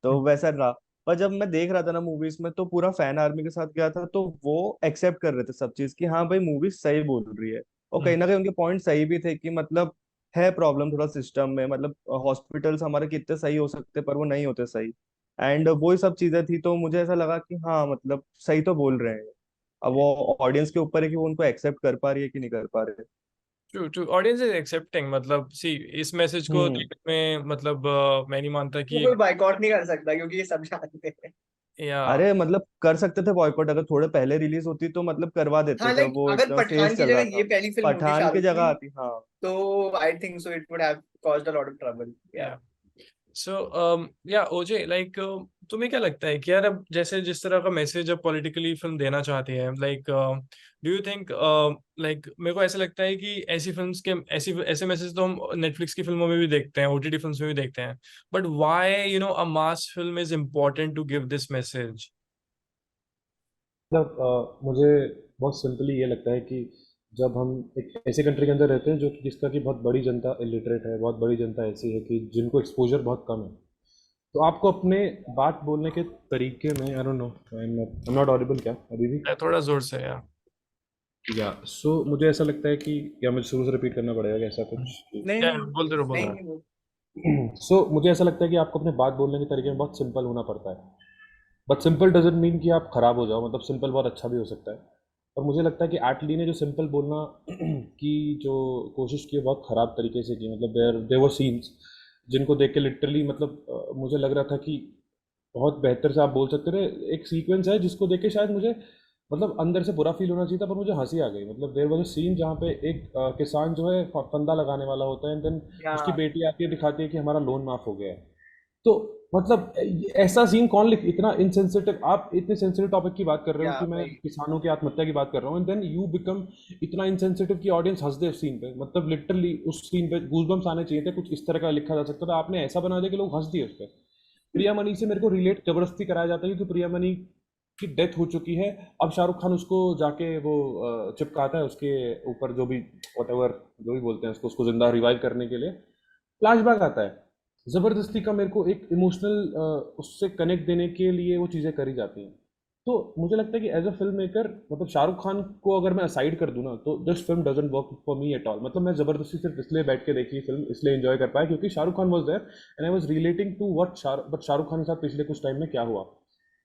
S4: तो वैसा रहा। पर जब मैं देख रहा था ना मूवीज में, तो पूरा फैन आर्मी के साथ गया था, तो वो एक्सेप्ट कर रहे थे सब चीज कि हाँ भाई मूवी सही बोल रही है। और कहीं ना कहीं उनके पॉइंट सही भी थे कि मतलब है प्रॉब्लम थोड़ा सिस्टम में। मतलब हॉस्पिटल्स हमारे कितने सही हो सकते पर वो नहीं होते सही। एंड वो ही सब चीजें थी, तो मुझे ऐसा लगा कि हाँ मतलब सही तो बोल रहे हैं। अब वो ऑडियंस के ऊपर है कि वो उनको एक्सेप्ट कर पा रही है कि नहीं कर पा रहे।
S6: True, true, audience is accepting. मतलब सी इस मैसेज को
S4: हम्म।
S6: देखने में मतलब मैं नहीं मानता
S3: वो
S6: कि
S3: कोई बाइकआउट नहीं कर सकता क्योंकि ये सब जानते हैं।
S6: या
S4: अरे मतलब कर सकते थे बॉयकॉट, अगर थोड़े पहले रिलीज होती तो मतलब करवा देते
S3: हाँ
S4: जब
S3: लाइक
S4: वो
S3: अगर
S4: एकदम
S3: पठान
S4: फेज
S3: की
S4: चल रहा
S3: जगह
S4: था।
S3: ये पहली फिल्म होती
S4: पठान की
S3: शाहरुख
S4: जगह
S3: की,
S4: आती, हाँ।
S3: तो आई think so it would have caused a lot of trouble. या
S6: या सो या ओजे लाइक तुम्हें क्या लगता है कि यार अब जैसे जिस तरह का मैसेज अब पॉलिटिकली फिल्म देना चाहती है, like do you think like मेरे को ऐसा लगता है कि ऐसी फिल्म्स के ऐसे मैसेज तो हम नेटफ्लिक्स की फिल्मों में भी देखते हैं, ओटीटी फिल्म्स में भी देखते हैं, but why a mass film is important to give this message?
S2: मतलब मुझे बहुत सिंपली ये लगता है कि जब हम एक ऐसे कंट्री के अंदर रहते हैं जो जिसका कि बहुत बड़ी जनता इलिटरेट है, बहुत बड़ी जनता ऐसी है कि जिनको एक्सपोजर बहुत कम है, तो आपको अपने बात बोलने के तरीके में, I don't know, I am not Audible क्या अभी भी?
S6: थोड़ा जोर से या
S2: या सो मुझे ऐसा लगता है कि, या मुझे शुरू से रिपीट करना पड़ेगा कि ऐसा कुछ?
S3: नहीं
S6: या
S3: नहीं
S6: बोलते रहो, बोलते
S3: नहीं
S6: रहो।
S3: नहीं वो
S2: सो मुझे ऐसा लगता है कि आपको अपने बात बोलने के तरीके में बहुत सिंपल होना पड़ता है। बट सिंपल डजेंट मीन कि आप खराब हो जाओ, मतलब सिंपल बहुत अच्छा भी हो सकता है। और मुझे लगता है कि एटली ने जो सिंपल बोलना की जो कोशिश की है बहुत ख़राब तरीके से की। मतलब देयर वर सीन्स जिनको देख के लिटरली मतलब मुझे लग रहा था कि बहुत बेहतर से आप बोल सकते थे। एक सीक्वेंस है जिसको देख के शायद मुझे मतलब अंदर से बुरा फील होना चाहिए था, पर मुझे हंसी आ गई। मतलब देयर वाज अ सीन जहाँ पे एक किसान जो है फंदा लगाने वाला होता है, एंड देन
S3: या
S2: उसकी बेटी आती है, दिखाती है कि हमारा लोन माफ़ हो गया है। तो मतलब ऐसा सीन कौन लिख, इतना इनसेंसिटिव, आप इतने सेंसिटिव टॉपिक की बात कर रहे हो कि मैं
S3: भाई
S2: किसानों की आत्महत्या की बात कर रहा हूँ, एंड देन यू बिकम इतना इनसेंसिटिव कि ऑडियंस हंस दे उस सीन पे। मतलब लिटरली उस सीन पे गूजबम्स आने चाहिए थे, कुछ इस तरह का लिखा जा सकता था। आपने ऐसा बना दिया कि लोग हंस दिए उस पर। प्रिया मनी से मेरे को रिलेट जबरदस्ती कराया जाता है क्योंकि प्रिया मनी की डेथ हो चुकी है। अब शाहरुख खान उसको जाके वो चिपकाता है उसके ऊपर, जो भी whatever जो भी बोलते हैं उसको, उसको जिंदा रिवाइव करने के लिए फ्लैशबैक आता है। ज़बरदस्ती का मेरे को एक इमोशनल उससे कनेक्ट देने के लिए वो चीज़ें करी जाती हैं। तो मुझे लगता है कि एज अ फिल्म मेकर, मतलब शाहरुख खान को अगर मैं असाइड कर दूं ना, तो this film doesn't work for me at all. मतलब मैं ज़बरदस्ती सिर्फ इसलिए बैठ के देखी फिल्म, इसलिए एंजॉय कर पाया क्योंकि Shahrukh Khan was there and I was relating to what but Shahrukh Khan के साथ पिछले कुछ टाइम में क्या हुआ।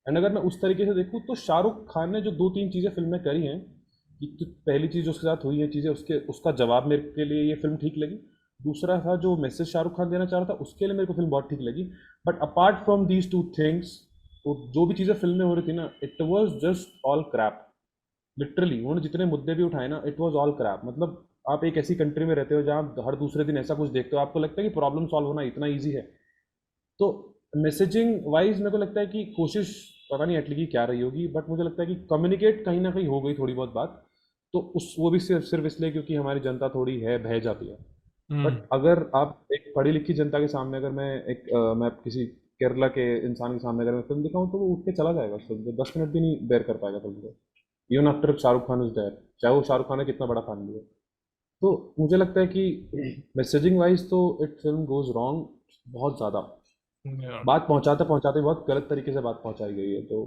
S2: एंड अगर मैं उस तरीके से देखूँ तो शाहरुख खान ने जो 2-3 चीज़ें फिल्म में करी हैं, तो पहली चीज़ जो उसके साथ हुई है चीज़ें, उसका जवाब मेरे के लिए ये फिल्म ठीक लगी। दूसरा था जो मैसेज शाहरुख खान देना चाह रहा था, उसके लिए मेरे को फिल्म बहुत ठीक लगी। But apart from these 2 things, तो जो भी चीज़ें फिल्म में हो रही थी ना, it was just all crap. Literally उन्होंने जितने मुद्दे भी उठाए ना, इट वॉज ऑल क्रैप। मतलब आप एक ऐसी कंट्री में रहते हो जहाँ हर दूसरे दिन ऐसा कुछ देखते हो, आपको लगता है कि प्रॉब्लम सॉल्व होना इतना ईजी है। तो मैसेजिंग वाइज मेरे को लगता है कि कोशिश पता नहीं एटली की क्या रही होगी, बट मुझे लगता है कि कम्युनिकेट कहीं ना कहीं हो गई थोड़ी बहुत बात। तो उस वो भी सिर्फ इसलिए क्योंकि हमारी जनता थोड़ी है बह जाती है। बट अगर आप एक पढ़ी लिखी जनता के सामने, अगर मैं किसी केरला के इंसान के सामने अगर मैं फिल्म दिखाऊं, तो वो उठ के चला जाएगा, फिल्म 10 मिनट भी नहीं बेयर कर पाएगा फिल्म को, even after Shahrukh Khan is there, चाहे वो शाहरुख खान है कितना बड़ा फैन भी हो। तो मुझे लगता है कि मैसेजिंग वाइज तो इट फिल्म गोज रॉन्ग बहुत ज़्यादा।
S6: Yeah.
S2: बात पहुंचाते पहुंचाते बहुत गलत तरीके से बात पहुंचाई गई है। तो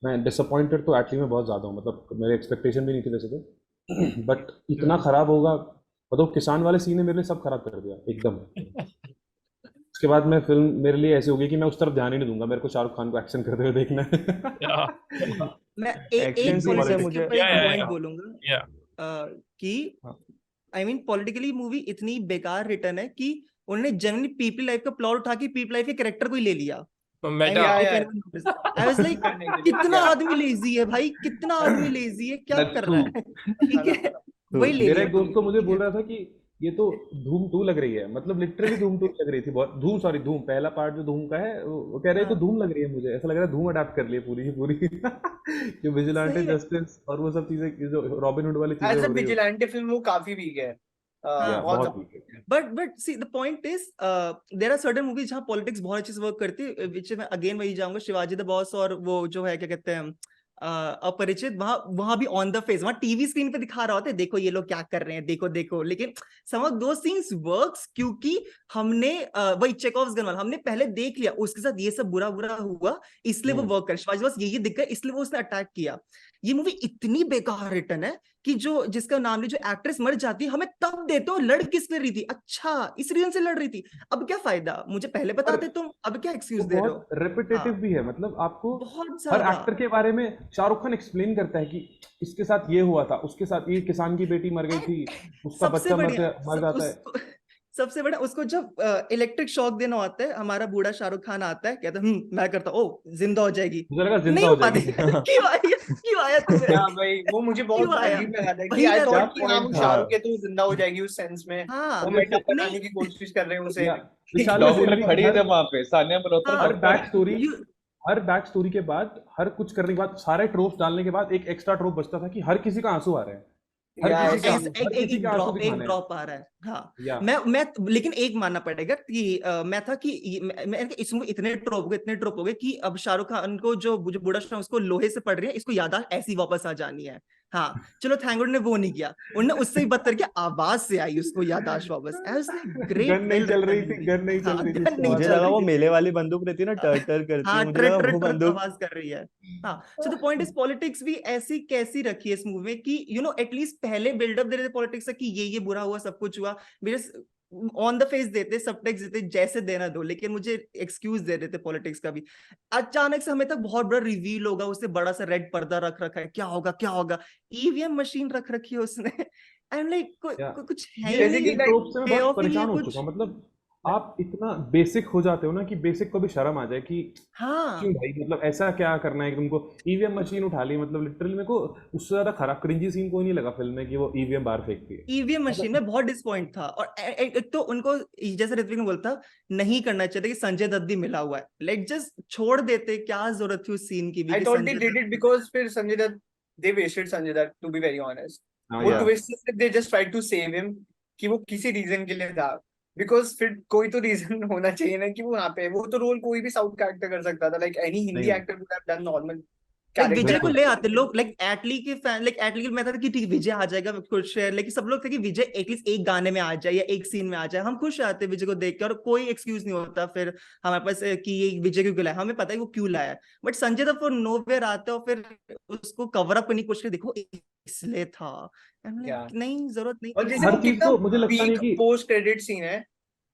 S2: मैं डिसअपॉइंटेड तो एक्चुअली में बहुत ज़्यादा हूँ, मतलब मेरे एक्सपेक्टेशन भी नहीं थी वैसे तो बट इतना ख़राब होगा, मतलब किसान वाले सीन ने मेरे लिए सब खराब कर दिया एकदम। उसके बाद मैं फिल्म मेरे लिए ऐसी होगी कि मैं उस तरफ ध्यान ही नहीं दूंगा, मेरे को शाहरुख खान को एक्शन करते हुए देखना है।
S6: Yeah.
S1: मैं
S4: एक्शन
S1: एक
S4: सीन से
S1: पॉलिटिक्स के
S4: मुझे
S1: ऊपर
S6: Yeah,
S1: एक
S6: yeah,
S1: पॉइंट
S6: yeah.
S1: बोलूंगा
S6: Yeah.
S1: कि
S4: हाँ।
S1: आई मीन पॉलिटिकली मूवी इतनी बेकार रिटर्न है कि उन्होंने जनरली पीपल लाइफ का प्लॉट उठा के पीपल लाइफ के कैरेक्टर को ही ले लिया।
S6: Meta.
S1: आई वाज लाइक
S3: करने के लिए
S1: कितना
S3: Yeah.
S1: आदमी लेजी है भाई, कितना आदमी लेजी है, क्या
S5: That's
S1: कर रहा है ठीक है, वही ले
S2: मेरा
S1: लिया
S2: एक दोस्त तो मुझे
S1: ठीक
S2: बोल
S1: है।
S2: रहा था कि ये तो धूम 2 लग रही है, मतलब लिटरली धूम 2 लग रही थी बहुत। धूम पहला पार्ट जो धूम का है, वो कह रहे हैं तो
S1: हाँ,
S2: धूम लग रही है, मुझे ऐसा लग रहा है धूम अडाप्ट कर ली है पूरी की पूरी जो विजिलेंटे
S1: सही में
S2: जस्टिस और वो सब चीजें, जो रॉबिन हुड वाली चीजें
S3: एज अ
S2: हो रही हो।
S3: विजिलेंटे फिल्म वो काफी वीक है,
S1: हाँ
S3: बहुत
S2: बहुत
S3: ज्यादा
S2: weak है।
S1: But see the point is there are certain movies जहाँ पॉलिटिक्स बहुत अच्छे से वर्क करती है, विच मैं अगेन वही जाऊंगा, शिवाजी द बॉस और वो जो है क्या कहते हैं अपरिचित, वहां भी ऑन द फेस, वहां टीवी स्क्रीन पे दिखा रहा होता है देखो ये लोग क्या कर रहे हैं, देखो देखो, लेकिन सम ऑफ दो सीन्स वर्क्स क्योंकि हमने वही चेकऑफ्स गन वाला हमने पहले देख लिया, उसके साथ ये सब बुरा बुरा हुआ इसलिए वो वर्क कर, शिवाजी बॉस ये दिख गया इसलिए वो उसने अटैक किया। ये मूवी इतनी बेकार रिटर्न है कि जो जिसका नाम ली जो एक्ट्रेस मर जाती है, हमें तब देते हो लड़ किस लिए रही थी, अच्छा इस रीजन से लड़ रही थी, अब क्या फायदा, मुझे पहले बताते तुम, अब क्या एक्सक्यूज
S2: वो
S1: दे रहे
S2: बहुत
S1: हो।
S2: रेपिटेटिव
S1: हाँ
S2: भी है, मतलब आपको
S1: बहुत
S2: हर
S1: ज्यादा।
S2: एक्टर के बारे में शाहरुख खान एक्सप्लेन करता है कि इसके साथ ये हुआ था, उसके साथ ये किसान की बेटी मर गई थी, उसका
S1: सबसे
S2: बच्चा
S1: बढ़िया
S2: मर जाता है।
S1: उसको सबसे बड़ा उसको जब इलेक्ट्रिक शॉक देना होता है, हमारा बूढ़ा शाहरुख खान आता है, कहता है मैं करता हूँ, ओ जिंदा हो जाएगी,
S2: मुझे लगा जिंदा
S1: नहीं
S2: हो
S1: हो पाती
S2: जाएगी।
S1: क्यों आया तुम्हें
S3: हाँ भाई, वो मुझे बहुत
S1: क्यों आया,
S3: अजीब लगा था कि
S1: वही
S3: आई
S1: रहता
S2: क्या
S3: थॉट कि हाँ वो
S2: पॉइंट था।
S3: शाहरुख है तो वो जिंदा हो जाएगी उस सेंस में,
S1: हाँ
S3: वो
S2: जैसे
S3: मेकअप बनाने
S1: नहीं
S3: की कोशिश कर रहे हैं उसे।
S2: या विशाल ने
S5: डॉक्टर
S2: बोली
S5: खड़ी है
S2: हर
S5: जब वहां पे, सानिया मल्होत्रा
S1: हाँ
S2: her
S5: doctor
S2: back story
S1: you
S2: her back story के बाद, हर कुछ करने के बाद, सारे ट्रोप्स डालने के बाद एक एक्स्ट्रा ट्रोप बचता था कि हर किसी का आंसू आ रहे हैं, हर
S3: या
S2: किसी के
S3: ऐसा
S2: आंसू, हर किसी के आंसू
S1: एक
S2: दिखाने हैं।
S1: ड्रॉप आ रहा है। हाँ
S2: या
S1: मैं लेकिन एक मानना पड़ेगा कि मैं था कि मैं इसमें इतने ट्रोप हो गए कि अब शाहरुख खान को जो बूढ़ा शाह उसको लोहे से पड़ रही है, इसको याददाश्त ऐसी वापस आ जानी है। हाँ चलो थैंक गॉड ने वो नहीं किया, उन्होंने उससे ही बदतर किया, आवाज से आई उसको याददाश्त वापस। ग्रेट
S2: गन नहीं
S1: वेल
S2: चल रही
S1: रिटन
S2: थी,
S1: मूवी।
S2: गन नहीं चल
S1: हाँ
S2: रही थी,
S1: गन
S2: उसकी
S1: नहीं
S2: आवाज
S4: मुझे
S1: चल
S2: आ
S4: लगा
S2: रही
S4: वो
S2: थी।
S4: मेले वाली बंदूक रहती है ना, टर टर करती है,
S1: हाँ
S4: मुझे
S1: ट्र
S4: लगा
S1: ट्र
S4: वो
S1: ट्र
S4: बंदूक।
S1: आवाज कर रही है। हाँ so the point is politics भी ऐसी कैसी रखी है इस मूवी में कि यू नो एटलीस्ट पहले बिल्डअप दे रहे थे पॉलिटिक्स का कि ये बुरा हुआ सब कुछ हुआ, मेरे ऑन द फेस देते, सबटेक्स्ट देते, जैसे देना दो, लेकिन मुझे एक्सक्यूज दे देते पॉलिटिक्स का भी। अचानक से हमें तक बहुत बड़ा रिवील होगा, उससे बड़ा सा रेड पर्दा रख रखा है, क्या होगा क्या होगा, ईवीएम मशीन रख रखी है उसने आई एम लाइक
S2: या
S1: कुछ है
S2: ये
S1: ही
S3: जैसे
S1: नहीं,
S3: कि
S2: ये ट्रोप से मैं
S1: पे
S2: बहुत
S1: ऑफ ही नहीं है
S2: परेशान हो
S1: कुछ।
S2: चुका हूं। मतलब आप इतना बेसिक हो जाते हो ना कि बेसिक को भी शर्म आ जाए कि क्यों
S1: हाँ
S2: भाई, मतलब ऐसा क्या करना है कि तुमको ईवीएम मशीन उठा ली। मतलब लिटरली मेरे को उससे ज्यादा खराब क्रिंजी सीन कोई नहीं लगा फिल्म में कि वो ईवीएम बाहर फेंकती है।
S1: ईवीएम मशीन
S2: मतलब
S1: में बहुत डिसपॉइंट था, और एक तो उनको जैसे ऋत्विक ने बोलता नहीं करना चाहिए कि संजय दत्त भी मिला हुआ है, लेट जस्ट छोड़ देते, क्या जरूरत थी उस सीन की भी
S3: आई
S1: कि
S3: thought they
S1: Sanjay
S3: did it
S1: Dutt.
S3: Because फिर Sanjay Dutt, they wasted Sanjay Dutt to be very honest.
S2: हाँ
S3: वो
S2: या
S3: twist they just try to save him कि वो किसी रीजन के लिए था, बिकॉज फिर कोई तो रीजन होना चाहिए ना कि वो यहाँ पे, वो तो रोल कोई भी साउथ का एक्टर कर सकता था, लाइक एनी हिंदी
S2: नहीं
S3: actor would have done normal
S1: like Vijay को
S2: बिल्कुल।
S1: ले आते लोग, लाइक एटली के फैन, लाइक एटली मैं था कि ठीक विजय आ जाएगा खुश है, लेकिन सब लोग थे कि विजय एटलीस्ट एक गाने में आ जाए या एक सीन में आ जाए, हम खुश आते विजय को देख के, और कोई एक्सक्यूज नहीं होता फिर हमारे पास कि ये विजय क्यों लाया, हमें पता है वो क्यों लाया। But Sanjay Dutt for nowhere आते और फिर उसको कवर अप करने की कोशिश, देखो इसलिए था,
S3: Yeah.
S1: नहीं जरूरत नहीं
S3: और
S1: थी।
S3: जैसे
S2: हर
S3: वो
S2: चीज
S3: कितना
S2: को मुझे लगता नहीं
S3: पीक
S2: कि
S3: पोस्ट क्रेडिट सीन है,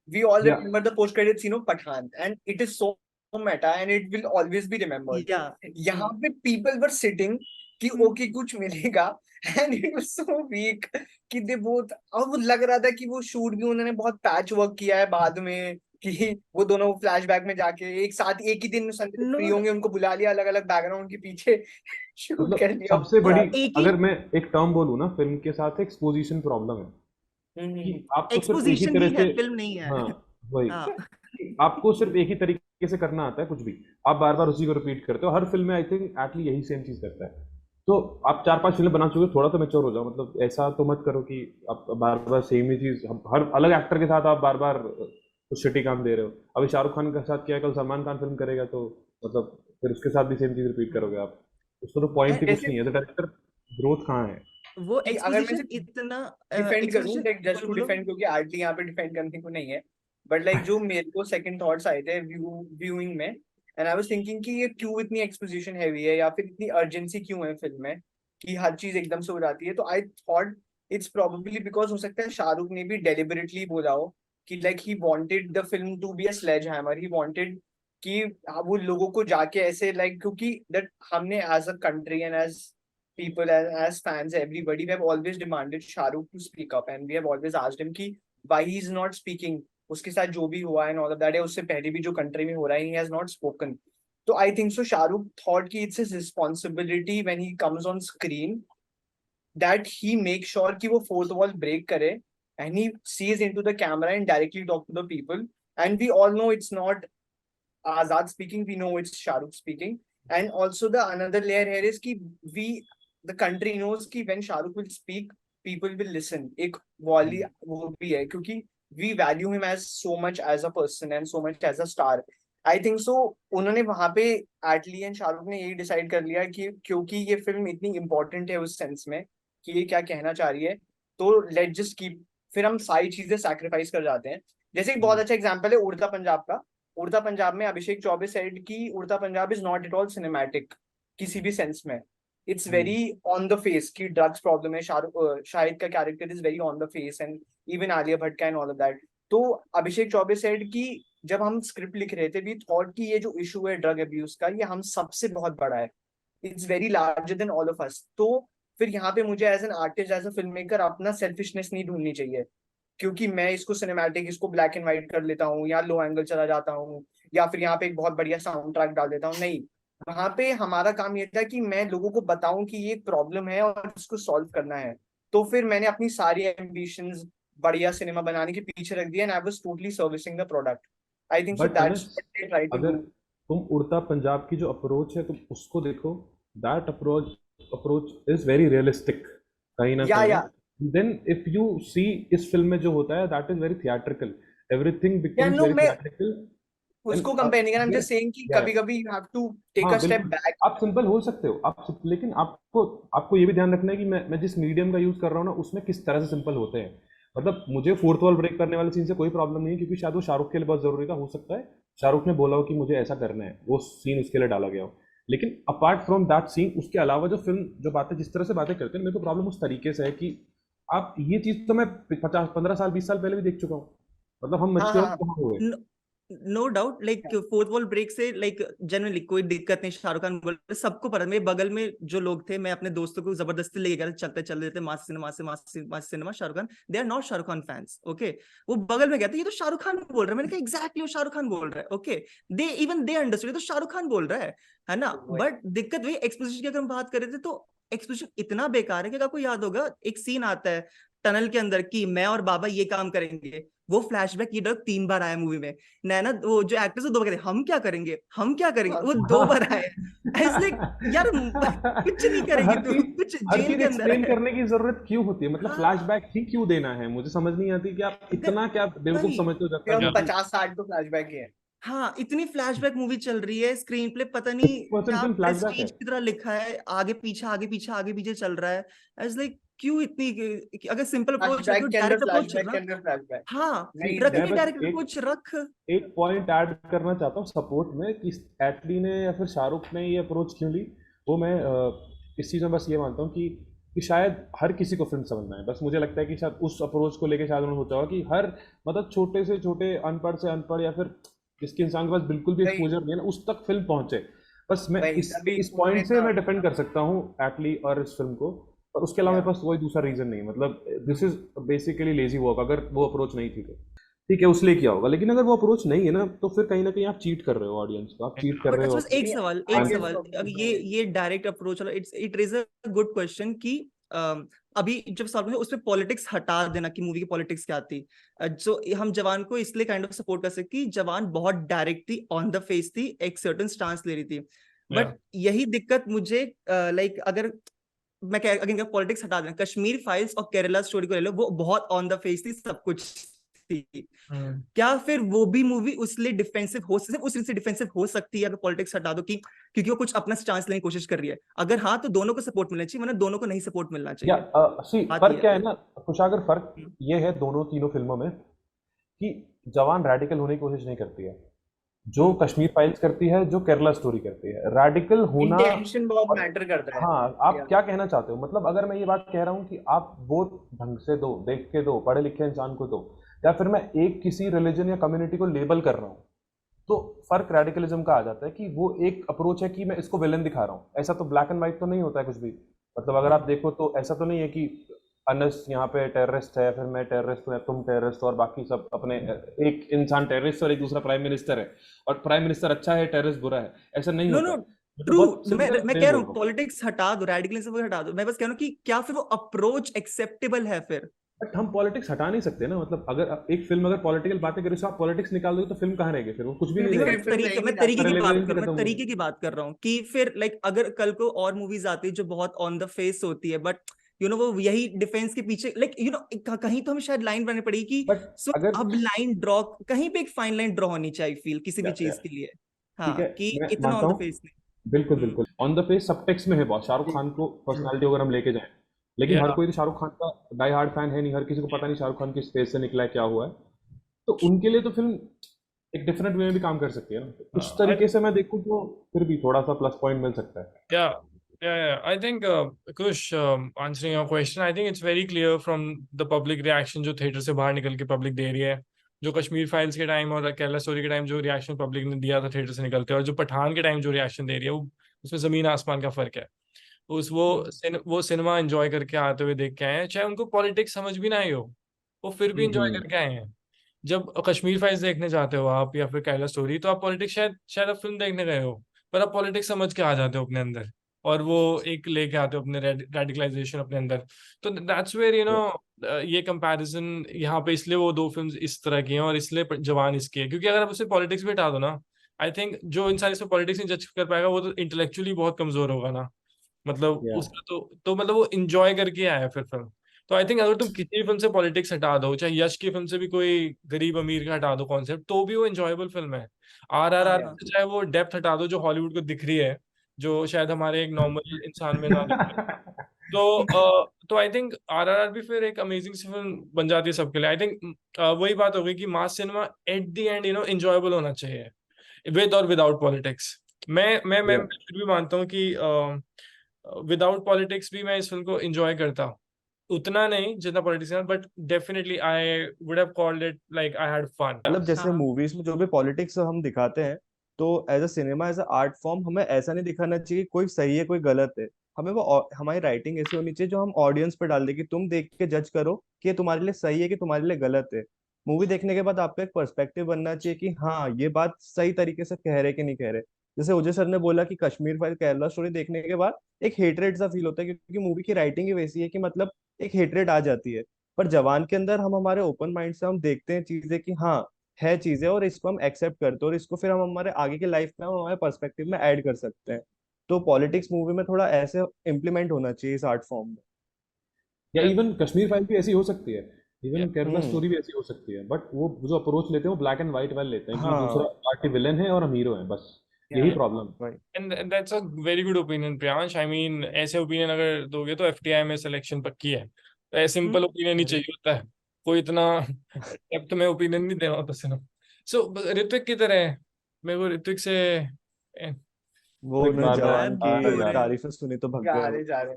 S3: we all
S2: या
S3: remember the post credit scene of Pathan and it is so meta and it will always be remembered.
S1: या
S3: यहाँ पे people were sitting कि ओके कुछ मिलेगा and it was so weak कि they both, और वो लग रहा था कि वो शूट भी उन्होंने बहुत पैच वर्क किया है बाद में, कि वो दोनों फ्लैशबैक में जाके एक साथ एक ही दिन में संजय
S1: नो
S3: फ्री होंगे, उनको बुला लिया अलग अलग बैकग्राउंड के पीछे शूट
S2: मतलब
S3: कर लिया।
S2: सबसे बड़ी,
S1: एक ही
S2: अगर मैं एक टर्म बोलूँ ना फिल्म के साथ, एक्सपोजिशन प्रॉब्लम है कि आपको सिर्फ एक ही
S1: एक्सपोजिशन
S2: तरह
S1: ही
S2: से,
S1: है, फिल्म नहीं है।
S2: हाँ वही,
S1: हाँ
S2: आपको सिर्फ एक ही तरीके से करना आता है कुछ भी, आप बार बार उसी को रिपीट करते हो हर फिल्म में। आई थिंक एटली यही सेम चीज करता है। तो आप 4-5 फिल्म बना चुके हो, थोड़ा तो मैच्योर हो जाओ, मतलब ऐसा तो मत करो कि आप बार बार सेम ही चीज, हर अलग एक्टर के साथ आप बार बार कुछ शिटी काम दे रहे हो। अभी शाहरुख खान के साथ किया, कल सलमान खान फिल्म करेगा तो मतलब फिर उसके साथ भी सेम चीज रिपीट करोगे आप, उसका तो पॉइंट ही कुछ
S3: जैसे
S2: नहीं है। तो डायरेक्टर ग्रोथ कहाँ है?
S1: वो
S3: कि अगर मैं
S1: एक्सपोजिशन इतना
S3: डिफेंड करूं,
S1: एक्सपोजिशन
S3: लाइक जस्ट टू
S1: बोलो।
S3: डिफेंड, क्योंकि आर्टली यहाँ पे डिफेंड करने को नहीं है, बट लाइक जो मेरे को सेकंड थॉट्स आए थे व्यूइंग में, एंड आई वाज थिंकिंग कि ये क्यों इतनी एक्सपोजिशन हैवी है या फिर इतनी अर्जेंसी क्यों है फिल्म में कि हर चीज एकदम से हो जाती है। तो I thought it's probably because हो सकता है शाहरुख ने भी डेलिबरेटली बोला हो कि like he wanted the film to be a sledge hammer, he wanted कि वो लोगों को जाके ऐसे लाइक, क्योंकि दैट हमने as a country and as people as fans, everybody, we have always demanded Shahrukh to speak up and we have always asked him कि why he is not speaking, उसके साथ जो भी हुआ and all of that है, उससे पहले भी जो country में हो रहा है, he has not spoken. तो I think so Shahrukh thought कि it's his responsibility when he comes on screen that he makes sure कि वो fourth wall break करे and he sees into the camera and directly talk to the people, and we all know it's not Azad speaking, we know it's Shahrukh speaking. And also the another layer here is कि the country knows कि when Shahrukh will speak, people will listen. एक volley वो भी है क्योंकि we value him as so much as a person and so much as a star. I think so उन्होंने वहां पे एटली एंड शाहरुख ने यही डिसाइड कर लिया कि क्योंकि ये फिल्म इतनी इंपॉर्टेंट है उस सेंस में कि ये क्या कहना चाह रही है, तो लेट जस्ट कीप, फिर हम सारी चीजें सैक्रिफाइस कर जाते हैं। जैसे एक बहुत अच्छा एग्जांपल है उड़ता पंजाब का। उड़ता पंजाब में अभिषेक चौबे सेड की उड़ता Punjab is not at all cinematic किसी भी सेंस में, it's very on the face की ड्रग्स प्रॉब्लम है, शाहिद का character is very on the face and even Alia Bhatt का एंड ऑल ऑफ दैट। तो अभिषेक चौबे सेड की जब हम स्क्रिप्ट लिख रहे थे वी थॉट कि ये जो इशू है ड्रग अब्यूज का ये हम सबसे बहुत बड़ा है, it's very larger than all of us. तो फिर यहाँ पे मुझे as an artist as a film maker अपना सेल्फिशनेस नहीं ढूंढनी चाहिए क्योंकि मैं इसको सिनेमैटिक इसको ब्लैक एंड व्हाइट कर लेता हूँ या लो एंगल चला जाता हूँ या फिर यहाँ पे एक बहुत बढ़िया साउंड ट्रैक डाल देता हूँ। नहीं, वहां पे हमारा काम ये था कि मैं लोगों को बताऊं कि ये प्रॉब्लम है और इसको सॉल्व करना है। तो फिर मैंने अपनी सारी एम्बिशंस बढ़िया सिनेमा बनाने के पीछे रख दिया and I was totally servicing the product. I think so
S2: but
S3: that's what they try to
S2: अगर
S3: डू।
S2: तुम उड़ता पंजाब की जो अप्रोच है तुम उसको देखो, that approach is very realistic कहीं ना
S3: या
S2: कहीं। देन इफ यू सी इस फिल्म में जो होता है that is very theatrical, everything becomes
S3: know
S2: very
S3: मैं
S2: थिएट्रिकल।
S3: उसको कंपेयर नहीं कर, आई एम जस्ट सेइंग कि कभी कभी यू हैव टू टेक
S2: हाँ
S3: अ स्टेप
S2: बिल्कुल,
S3: बैक।
S2: आप सिंपल हो सकते हो आप लेकिन आपको आपको ये भी ध्यान रखना है कि मैं जिस मीडियम का यूज कर रहा हूँ ना उसमें किस तरह से सिंपल होते हैं। मतलब मुझे फोर्थ वॉल ब्रेक करने वाले सीन से कोई प्रॉब्लम नहीं है क्योंकि शायद वो शाहरुख के लिए बहुत जरूरी था, हो सकता है शाहरुख ने बोला हो कि मुझे ऐसा करना है, वो सीन उसके लिए डाला गया हो। लेकिन अपार्ट फ्रॉम दैट सीन उसके अलावा जो फिल्म जो बातें जिस तरह से बातें करते हैं मेरे को प्रॉब्लम उस तरीके से है कि आप ये चीज तो मैं 50-15 साल 20 साल पहले भी देख चुका हूँ। मतलब हम
S3: हाँ
S2: मैच्योर
S3: हाँ
S2: कहाँ हुए?
S1: No doubt, like fourth wall break से लाइक जनरली कोई दिक्कत नहीं, शाहरुख खान बोल सबको पता। मेरे बगल में जो लोग थे मैं अपने दोस्तों को जबरदस्ती लेके गया, चलते चल रहे थे mass cinema Shahrukh Khan, they are not Shahrukh Khan fans. Okay, वो बगल में गया था ये तो शाहरुख खान बोल रहा है, मैंने कहा एग्जैक्टली वो शाहरुख खान बोल रहा है। Okay, they even they understood तो शाहरुख खान बोल रहा है ना। बट दिक्कत वही एक्सपोजिशन की अगर हम बात कर रहे थे तो एक्सपोजिशन इतना बेकार है कि आपको याद होगा एक सीन आता है टनल के अंदर कि मैं और बाबा ये काम करेंगे, वो फ्लैशबैक ये डायलॉग 3 बार आया मूवी में। नैना वो जो एक्टर्स है 2 बार कहते हम क्या करेंगे वो 2 बार आए। लाइक यार कुछ नहीं करेगी तू, कुछ
S2: हर
S1: जेल
S2: चीज
S1: के अंदर
S2: एक्सप्लेन
S1: है।
S2: करने की जरूरत क्यों होती है? मतलब
S1: हाँ।
S2: फ्लैशबैक ही क्यों देना है? मुझे समझ नहीं आती कि आप इतना क्या बेवकूफ
S1: वही
S2: समझते हो जब
S3: फिर हम
S2: तक
S3: 50-60 तो फ्लैशबैक ही है।
S1: हाँ, इतनी फ्लैशबैक मूवी चल रही है, स्क्रीन प्ले पता नहीं
S2: 50%
S1: क्या
S2: फिल्म फ्लैशबैक है।
S1: प्रेस्टीज की तरह लिखा है, आगे पीछे आगे पीछे आगे पीछे चल रहा है। एज लाइक क्यों इतनी, अगर सिंपल अप्रोच रखो,
S3: फ्लैशबैक के अंदर
S1: डायरेक्ट अप्रोच
S3: फ्लैशबैक के
S1: रख।
S3: अंदर फ्लैशबैक।
S1: हाँ,
S3: नहीं
S1: रख
S2: मैं
S1: के
S2: बस
S1: डायरेक्ट
S2: एक
S1: अप्रोच रख।
S2: एक पॉइंट ऐड करना चाहता हूँ सपोर्ट में कि एटली ने या फिर शाहरुख ने ये अप्रोच क्यों ली, वो मैं इस चीज़ में बस ये मानता हूँ कि शायद हर किसी को फिल्म समझना है। बस मुझे लगता है कि शायद उस अप्रोच को लेके शायद उन्होंने सोचा होगा कि हर मतलब छोटे से छोटे अनपढ़ से अनपढ़ या फिर जिसके इंसान के पास बिल्कुल भी
S3: वही
S2: एक्सपोजर नहीं है ना, उस तक फिल्म पहुंचे। बस मैं
S3: वही
S2: इस
S3: तभी
S2: इस
S3: उन्होंने
S2: पॉइंट से
S3: इतना
S2: मैं डिफेंड कर सकता हूँ एटली और इस फिल्म को, और उसके अलावा
S3: या
S2: मेरे पास कोई दूसरा रीजन नहीं है। मतलब this is basically lazy work. अगर वो अप्रोच नहीं थी तो ठीक है, उसलिए किया होगा, लेकिन अगर वो अप्रोच नहीं है ना, तो फिर कहीं ना कहीं आप चीट कर रहे हो ऑडियंस को, आप चीट कर
S1: बट
S2: रहे
S1: अच्छा,
S2: हो
S1: बस एक
S3: नहीं
S1: सवाल, एक
S3: आगे
S1: सवाल,
S3: तो
S1: अगर ये डायरेक्ट अप्रोच वाला, it raise a good question कि अभी जब सवाल है उसमें पॉलिटिक्स हटा देना कि मूवी की पॉलिटिक्स क्या थी, जो हम जवान को इसलिए काइंड ऑफ सपोर्ट कर सकते कि जवान बहुत डायरेक्ट थी, ऑन द फेस थी, एक सर्टेन स्टांस ले रही थी।
S6: Yeah.
S1: बट यही दिक्कत मुझे, लाइक अगर मैं कह अगर पॉलिटिक्स हटा देना, कश्मीर फाइल्स और केरला स्टोरी को ले लो, वो बहुत ऑन द फेस थी, सब कुछ थी।
S6: Hmm.
S1: क्या फिर वो भी मूवी उसलिए डिफेंसिव हो, सिर्फ उस से डिफेंसिव हो सकती है अगर पॉलिटिक्स हटा दो, कि क्योंकि वो कुछ अपना चांस लेने की कोशिश कर रही है? अगर हाँ, तो दोनों को सपोर्ट मिलना चाहिए, वरना दोनों को नहीं सपोर्ट मिलना
S2: या
S1: चाहिए।
S2: सी
S1: बात ये
S2: फर्क क्या है
S1: है।
S2: ना कुशागर, फर्क
S1: हम्म,
S2: ये है दोनों तीनों फिल्मों में कि जवान रेडिकल होने की कोशिश नहीं करती है, जो
S1: हम्म,
S2: कश्मीर फाइल्स करती है, जो केरला स्टोरी करती है। रेडिकल होना
S3: इंटेंशन बहुत
S2: और
S3: मैटर करता है
S2: हाँ, आप
S3: या
S2: क्या कहना चाहते हो? मतलब अगर मैं ये बात कह रहा हूँ कि आप वोट ढंग से दो, देख के दो, पढ़े लिखे इंसान को दो, या फिर मैं एक किसी रिलीजन या कम्युनिटी को लेबल कर रहा हूँ, तो फर्क रेडिकलिज्म का आ जाता है कि वो एक अप्रोच है कि मैं इसको विलन दिखा रहा हूँ। ऐसा तो ब्लैक एंड व्हाइट तो नहीं होता है कुछ भी। मतलब अगर आप देखो तो ऐसा तो नहीं है कि अनस यहाँ पे टेररिस्ट है, फिर मैं टेररिस्ट हूँ या तुम टेररिस्ट हो और बाकी सब अपने, एक इंसान टेररिस्ट और एक दूसरा प्राइम मिनिस्टर है, और प्राइम मिनिस्टर अच्छा है, टेररिस्ट बुरा है, ऐसा नहीं
S1: नो
S2: होता।
S1: नो,
S2: मतलब
S1: ट्रू।
S2: बहुत सिंपल
S1: मैं
S2: वे
S1: कह रहा
S2: बोल
S1: हूँ
S2: रहा हूँ।
S1: पॉलिटिक्स हटा दो, रेडिकलिज्म हटा दो, मैं बस कह रहा हूँ कि क्या फिर वो अप्रोच एक्सेप्टेबल है फिर?
S2: बट हम पॉलिटिक्स हटा नहीं सकते ना। मतलब अगर एक फिल्म अगर पॉलिटिकल बातें करे, तो आप पॉलिटिक्स निकाल दोगे तो फिल्म कहाँ रहेगी? फिर वो कुछ भी नहीं
S1: नहीं,
S2: रहेगी।
S3: फिर रह ही
S1: मैं
S3: नहीं
S1: तरीके
S3: जाता
S1: की बात
S2: रेलेवेंस
S1: कर
S2: ही
S1: रहा हूँ, मैं
S2: खत्म हो
S1: तरीके की बात कर रहा हूँ कि फिर लाइक अगर कल को और मूवीज आती है जो बहुत ऑन द फेस होती है, बट वो यही डिफेंस के पीछे, लाइक कहीं तो हमें शायद लाइन बनानी पड़ेगी कि
S2: बट
S1: सो
S2: अगर
S1: अब लाइन ड्रॉ, कहीं पे एक फाइन लाइन ड्रॉ होनी चाहिए, फील किसी भी
S2: या,
S1: चीज के लिए।
S2: ठीक है,
S1: हाँ, कि
S2: मैं
S1: इतना
S2: मानता
S1: ऑन द
S2: हूँ,
S1: फेस नहीं।
S2: बिल्कुल
S1: हम्म,
S2: बिल्कुल ऑन द फेस सब टेक्स्ट में है बहुत। शाहरुख
S3: जी
S2: खान को
S3: ट्रू
S2: पर्सनालिटी अगर हम लेके जाएं, लेकिन हर
S6: Yeah.
S2: कोई तो शाहरुख खान का डाई हार्ड फैन है नहीं, हर किसी को पता नहीं शाहरुख खान किस फेस से निकला है, क्या हुआ है। तो उनके लिए तो फिल्म एक डिफरेंट वे में भी काम कर सकती है ना। तो उस
S6: I
S2: तरीके से मैं देखूँ तो फिर भी थोड़ा सा प्लस पॉइंट मिल सकता है।
S6: Yeah, yeah. I think, Kush, answering your question, I think it's very clear from the public reaction जो थिएटर से बाहर निकल के पब्लिक दे रही है, जो कश्मीर फाइल्स के टाइम और केरला स्टोरी के टाइम जो रिएक्शन पब्लिक ने दिया था थिएटर से निकलते, और जो पठान के टाइम जो रिएक्शन दे रही है, वो उसमें जमीन आसमान का फर्क है। वो सिनेमा एंजॉय करके आते हुए देख के आए हैं, चाहे उनको पॉलिटिक्स समझ भी ना आई हो, वो फिर भी एंजॉय
S2: हम्म।
S6: करके आए हैं। जब कश्मीर फाइल्स देखने जाते हो आप या फिर केरला स्टोरी, तो आप पॉलिटिक्स शायद शायद आप फिल्म देखने गए हो, पर आप पॉलिटिक्स समझ के आ जाते हो अपने अंदर, और वो एक लेके आते हो अपने रेडिकलाइजेशन अपने अंदर। तो दैट्स वेयर ये कंपैरिजन यहाँ पे, इसलिए वो दो फिल्म्स इस तरह की हैं और इसलिए जवान इसकी है, क्योंकि अगर आप उसे पॉलिटिक्स भी हटा दो ना, आई थिंक जो इंसान इसमें पॉलिटिक्स नहीं जज कर पाएगा वो तो इंटेलेक्चुअली बहुत कमजोर होगा ना। मतलब
S2: या
S6: उसका तो मतलब वो इंजॉय करके आया फिर फिल्म। तो आई थिंक अगर तुम किसी भी फिल्म से पॉलिटिक्स हटा दो, चाहे यश की फिल्म से भी कोई गरीब अमीर का हटा दो कॉन्सेप्ट, तो भी वो इंजॉयबल फिल्म है। RRR
S1: हाँ,
S6: से चाहे वो डेप्थ हटा दो जो हॉलीवुड को दिख रही है, जो शायद हमारे एक नॉर्मल इंसान में ना दिखे, तो आई थिंक RRR भी फिर एक अमेजिंग सी फिल्म बन जाती है सबके लिए। आई थिंक वही बात हो गई कि mass cinema at the end enjoyable होना चाहिए, विद और विदाउट पॉलिटिक्स। मैं
S2: या
S6: फिर भी मानता हूँ कि विदाउट पॉलिटिक्स भी मैं इस फिल्म को एंजॉय करता हूँ, उतना नहीं जितना politics, but definitely I would have called it like I had fun.
S4: मतलब जैसे
S1: हाँ,
S4: मूवीज में जो भी पॉलिटिक्स हम दिखाते हैं, तो as a cinema, as a art form, हमें ऐसा नहीं दिखाना चाहिए कोई सही है कोई गलत है। हमें हमारी राइटिंग ऐसी होनी चाहिए जो हम ऑडियंस पे डाल दे कि तुम देख के जज करो कि ये तुम्हारे लिए सही है कि तुम्हारे लिए गलत है। मूवी देखने के बाद आपका एक पर्सपेक्टिव बनना चाहिए कि हाँ, ये बात सही तरीके से कह रहे कि नहीं कह रहे। जैसे ओजय सर ने बोला कि कश्मीर फाइल केरला स्टोरी देखने के बाद एक हेटरेट सा फील होता है, क्योंकि मूवी की राइटिंग ही वैसी है कि मतलब एक हेटरेट आ जाती है। पर जवान के अंदर हम हमारे ओपन माइंड से हम देखते हैं चीजें कि हाँ, है चीजें, और इसको हम एक्सेप्ट करते हैं, और इसको फिर हम हमारे आगे के लाइफ में, हम हमारे पर्सपेक्टिव में ऐड कर सकते हैं। तो पॉलिटिक्स मूवी में थोड़ा ऐसे इम्प्लीमेंट होना चाहिए इस आर्ट फॉर्म में।
S2: या इवन कश्मीर फाइल भी ऐसी हो सकती है इवन केरला स्टोरी भी ऐसी हो सकती है, बट वो जो अप्रोच लेते हैं वो ब्लैक एंड व्हाइट वाले लेते हैं कि दूसरा
S4: हाँ
S2: पार्टी विलन है और हम हीरो हैं, बस यही प्रॉब्लम।
S4: भाई
S6: And that's a very good opinion, Priyansh. I mean, ऐसे ओपिनियन अगर दोगे तो FTI में सिलेक्शन पक्की है। तो सिंपल ओपिनियन ही चाहिए होता है, कोई इतना डेप्थ में ओपिनियन नहीं देना होता सिर्फ। सो ऋत्विक की तरह है, मेरे को ऋत्विक से
S4: वो
S2: एक
S4: उन्होंने
S2: बार
S4: जवान
S1: मैं
S4: की
S1: बोर है।
S4: तारीफें सुनी तो भग
S3: गा
S4: गए
S3: रहे
S4: वो।
S3: जा रहे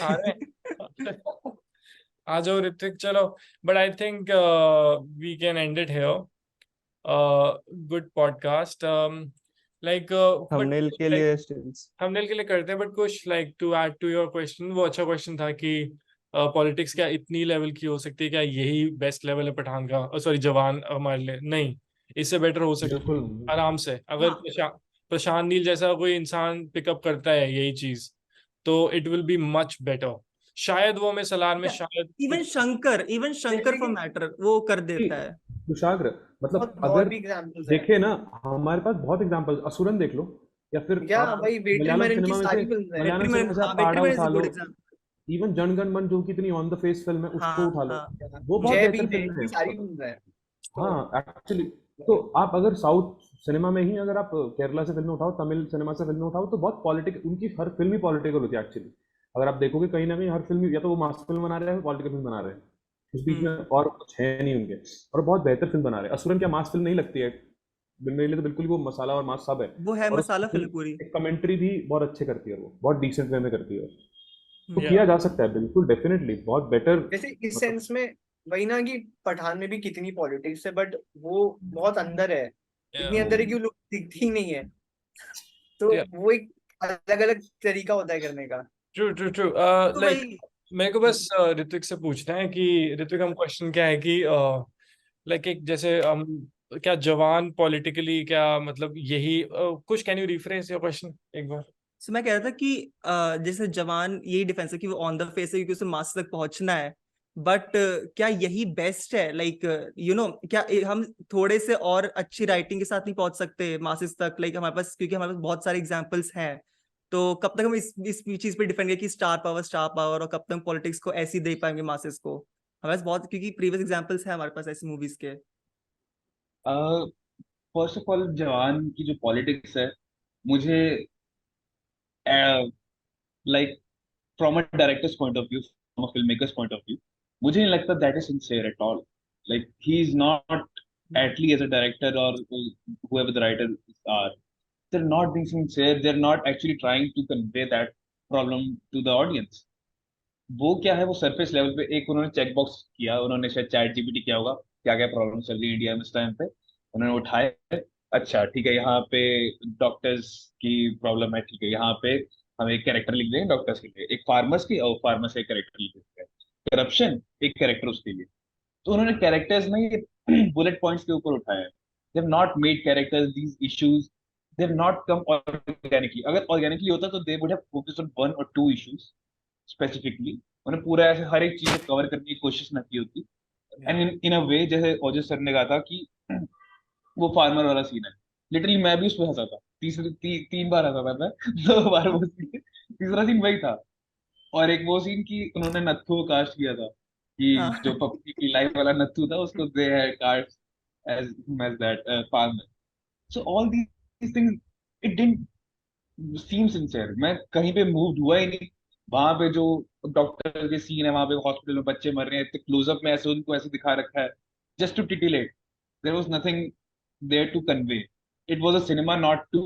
S6: आ रहे हैं। आ जाओ ऋत्विक, चलो। But I think we can end it here. Good podcast. Like
S4: thumbnail के लिए स्टिल्स
S6: थंबनेल के लिए करते हैं, बट कुछ like to add to your question, वो अच्छा क्वेश्चन था कि पॉलिटिक्स क्या इतनी लेवल की हो सकती है, क्या यही बेस्ट लेवल है पठान का, सॉरी जवान हमारे लिए? नहीं, इससे बेटर हो सकती है
S2: बिल्कुल।
S6: आराम से। अगर
S1: हाँ।
S6: प्रशांत नील जैसा कोई इंसान पिकअप करता है यही चीज, तो it will be much better. शायद वो मैं सलार में शायद
S1: इवन शंकर फॉर मैटर वो कर देता है।
S2: कुशाग्र मतलब
S3: और
S2: अगर
S3: भी एग्जांपल्स हैं।
S2: देखे ना, हमारे पास बहुत एग्जांपल, असुरन देख लो, या फिर
S3: या
S2: आप
S3: भाई
S2: मलयालम
S3: वेट्रीमैन की
S2: सिनेमा में
S3: सारी
S2: से
S3: फिल्म है।
S2: मलयालम सिनेमा से आप पाड़ा
S1: वेट्रीमैन इज
S2: उठा
S1: अ
S2: लो,
S1: गुड एग्जांपल।
S2: इवन जनगण मन जो कितनी ऑन द फेस फिल्म है उसको
S1: हाँ
S2: उठा लो,
S1: हाँ
S2: वो बहुत
S3: जय
S2: बेहतर
S3: भीम है,
S2: फिल्म
S3: इनकी
S2: है।
S3: सारी फिल्म है।
S2: हाँ एक्चुअली, तो आप अगर साउथ सिनेमा में ही अगर आप केरला से फिल्में उठाओ, तमिल सिनेमा से फिल्में उठाओ, तो बहुत पॉलिटिक, उनकी हर फिल्म ही पॉलिटिकल होती है एक्चुअली। अगर आप देखोगे कहीं ना कहीं हर फिल्म या तो वो मास फिल्म बना रहे हैं, पॉलिटिकल फिल्म बना रहे हैं, उस बीच में और कुछ है नहीं उनके, और बहुत बेहतर फिल्म बना रहे हैं। असुरन क्या मास फिल्म नहीं लगती है मेरे लिए, तो बिल्कुल वो मसाला और मास सब है।
S1: वो है
S2: और
S1: मसाला
S2: उसकी
S1: फिल्म पूरी।
S2: एक कमेंट्री भी बहुत अच्छे करती है, वो बहुत डिसेंट वे में करती है, तो
S6: Yeah.
S2: किया जा सकता है बिल्कुल, डेफिनेटली बहुत बेटर।
S3: जैसे इस
S2: मतलब
S3: सेंस में वही ना कि पठान में भी कितनी पॉलिटिक्स है, बट वो बहुत अंदर है, इतनी अंदर है कि वो लोग दिखती ही नहीं है। तो
S6: Yeah.
S3: वो एक अलग अलग तरीका होता है करने का।
S6: True true true.
S1: तो
S6: लाइक
S1: भाई
S6: मेरे को बस ऋत्विक से पूछना है कि ऋत्विक, हम क्वेश्चन क्या है कि लाइक एक जैसे हम क्या जवान पॉलिटिकली क्या मतलब यही कुछ, can you refresh your question एक बार?
S1: सो मैं कह रहा था कि जैसे जवान यही डिफेंस है कि वो ऑन द फेस है क्योंकि उसे मास तक पहुंचना है, बट क्या यही बेस्ट है? लाइक क्या हम थोड़े से और अच्छी राइटिंग के साथ नहीं पहुंच सकते मासेस तक? लाइक हमारे पास, क्योंकि हमारे पास बहुत सारे एग्जांपल्स हैं, तो कब तक हम इस चीज पे डिपेंड करें कि स्टार पावर, और कब तक पॉलिटिक्स को ऐसी दे पाएंगे मासेस को? हमारे पास बहुत, क्योंकि प्रीवियस एग्जांपल्स हैं हमारे पास ऐसी मूवीज के।
S5: फर्स्ट ऑफ ऑल जवान की जो पॉलिटिक्स है, मुझे like from a director's point of view, from a film maker's point of view, मुझे नहीं लगता that is sincere at all. Like he is not Atlee as a director और whoever the writers are, they're not being sincere, they're not actually trying to convey that problem to the audience. वो क्या है, वो surface level पे एक उन्होंने check box किया, उन्होंने शायद चैट जीपीटी किया होगा, क्या क्या प्रॉब्लम चल रही है इंडिया में इस टाइम पे, उन्होंने उठाए, अच्छा ठीक है यहाँ पे डॉक्टर्स की प्रॉब्लम है, ठीक है यहाँ पे हम एक कैरेक्टर लिख देंगे डॉक्टर्स के लिए, एक फार्मर्स की, और फार्मर से एक कैरेक्टर लिख देते हैं, करप्शन एक कैरेक्टर उसके लिए। तो उन्होंने कैरेक्टर्स नहीं ये बुलेट पॉइंट्स के ऊपर उठाए हैं, they have not made characters these issues, they have not come organically. अगर ऑर्गेनिकली होता तो they would have focused on one और टू इश्यूज स्पेसिफिकली, उन्हें पूरा ऐसे हर एक चीज कवर करने की कोशिश न की होती। एंड इन अ वे, जैसे ओजस सर ने कहा था कि वो फार्मर वाला सीन है, लिटरली मैं भी उस पर हंसा था, तीन बार हंसा था मैं, 2 बार वो scene, तीसरा सीन वही था। और एक वो सीन कि उन्होंने नत्थू को कास्ट किया था, कि
S1: हाँ।
S5: जो पप्पी की लाइफ वाला नत्थू था उसको they had cast as that farmer. So all these things, it didn't seem sincere, मैं कहीं पे मूव्ड हुआ ही नहीं। वहां पे जो डॉक्टर के सीन है, वहां पे हॉस्पिटल में बच्चे मर रहे हैं, इतने क्लोजअप में ऐसे उनको ऐसे दिखा रखा है, just to titillate, there was nothing there to convey. It was a cinema not to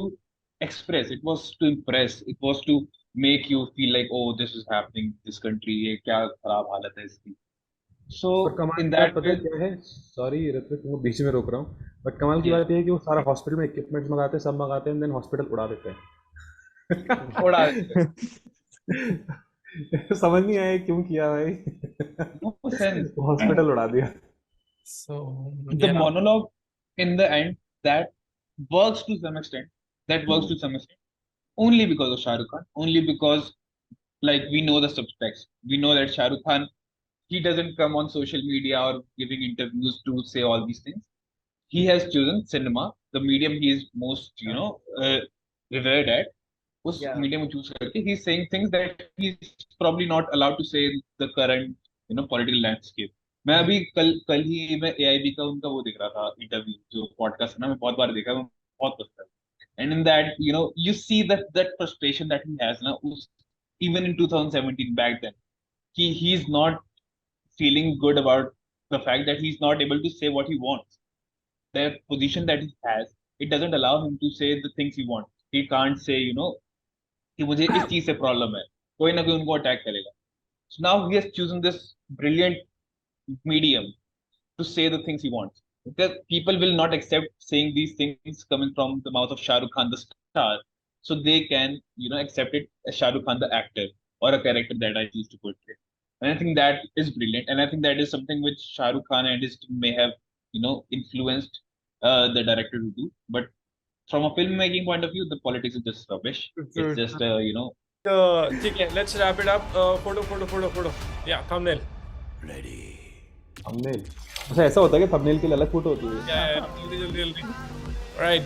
S5: express, it was to impress, it was to make you feel like oh this is happening this country, ये क्या खराब हालत है इसकी। सो
S2: पर कमाल
S5: इन
S2: की बात
S5: दैट
S2: पता
S5: वे
S2: है क्या है, सॉरी ऋत्विक तुमको बीच में रोक रहा हूँ, बट कमाल की
S5: ये
S2: बात यह है कि वो सारा हॉस्पिटल में इक्विपमेंट्स मंगाते हैं, सब मंगाते हैं, देन हॉस्पिटल उड़ा देते
S5: उड़ा देते हैं,
S2: हैं। समझ नहीं आया क्यों किया भाई।
S5: No sense.
S2: हॉस्पिटल उड़ा दिया।
S6: So
S5: The
S6: yeah.
S5: monologue in the end, that works to some extent, that works to some extent only because of Shah Rukh Khan, only because like we know the subtext, we know that Shah Rukh Khan, he doesn't come on social media or giving interviews to say all these things. He has chosen cinema, the medium he is most revered at, उस
S3: Yeah.
S5: Medium को choose करके he is saying things that he is probably not allowed to say in the current political landscape. मैं अभी कल ही मैं AIB का उनका वो देख रहा था इंटरव्यू, जो पॉडकास्ट है ना, मैं बहुत बार देखा, मैं बहुत पसंद है। And in that you see that frustration that he has ना, उस even in 2017 back then, he's not feeling good about the fact that he's not able to say what he wants. The position that he has, it doesn't allow him to say the things he wants. He can't say, कि मुझे इस चीज से problem है, कोई ना कोई उनको अटैक करेगा. So now he has chosen this brilliant medium to say the things he wants. Because people will not accept saying these things coming from the mouth of Shah Rukh Khan, the star. So they can, accept it as Shah Rukh Khan, the actor, or a character that I choose to portray. And I think that is brilliant. And I think that is something which Shah Rukh Khan and his team may have, influenced the director to do. But from a filmmaking point of view, the politics is just rubbish. It's just,
S6: ठीक है, let's wrap it up. Photo. Yeah, thumbnail.
S2: Thumbnail, अच्छा ऐसा होता है कि thumbnail के लिए अलग फोटो होती है?
S6: Yeah, जल्दी. All right.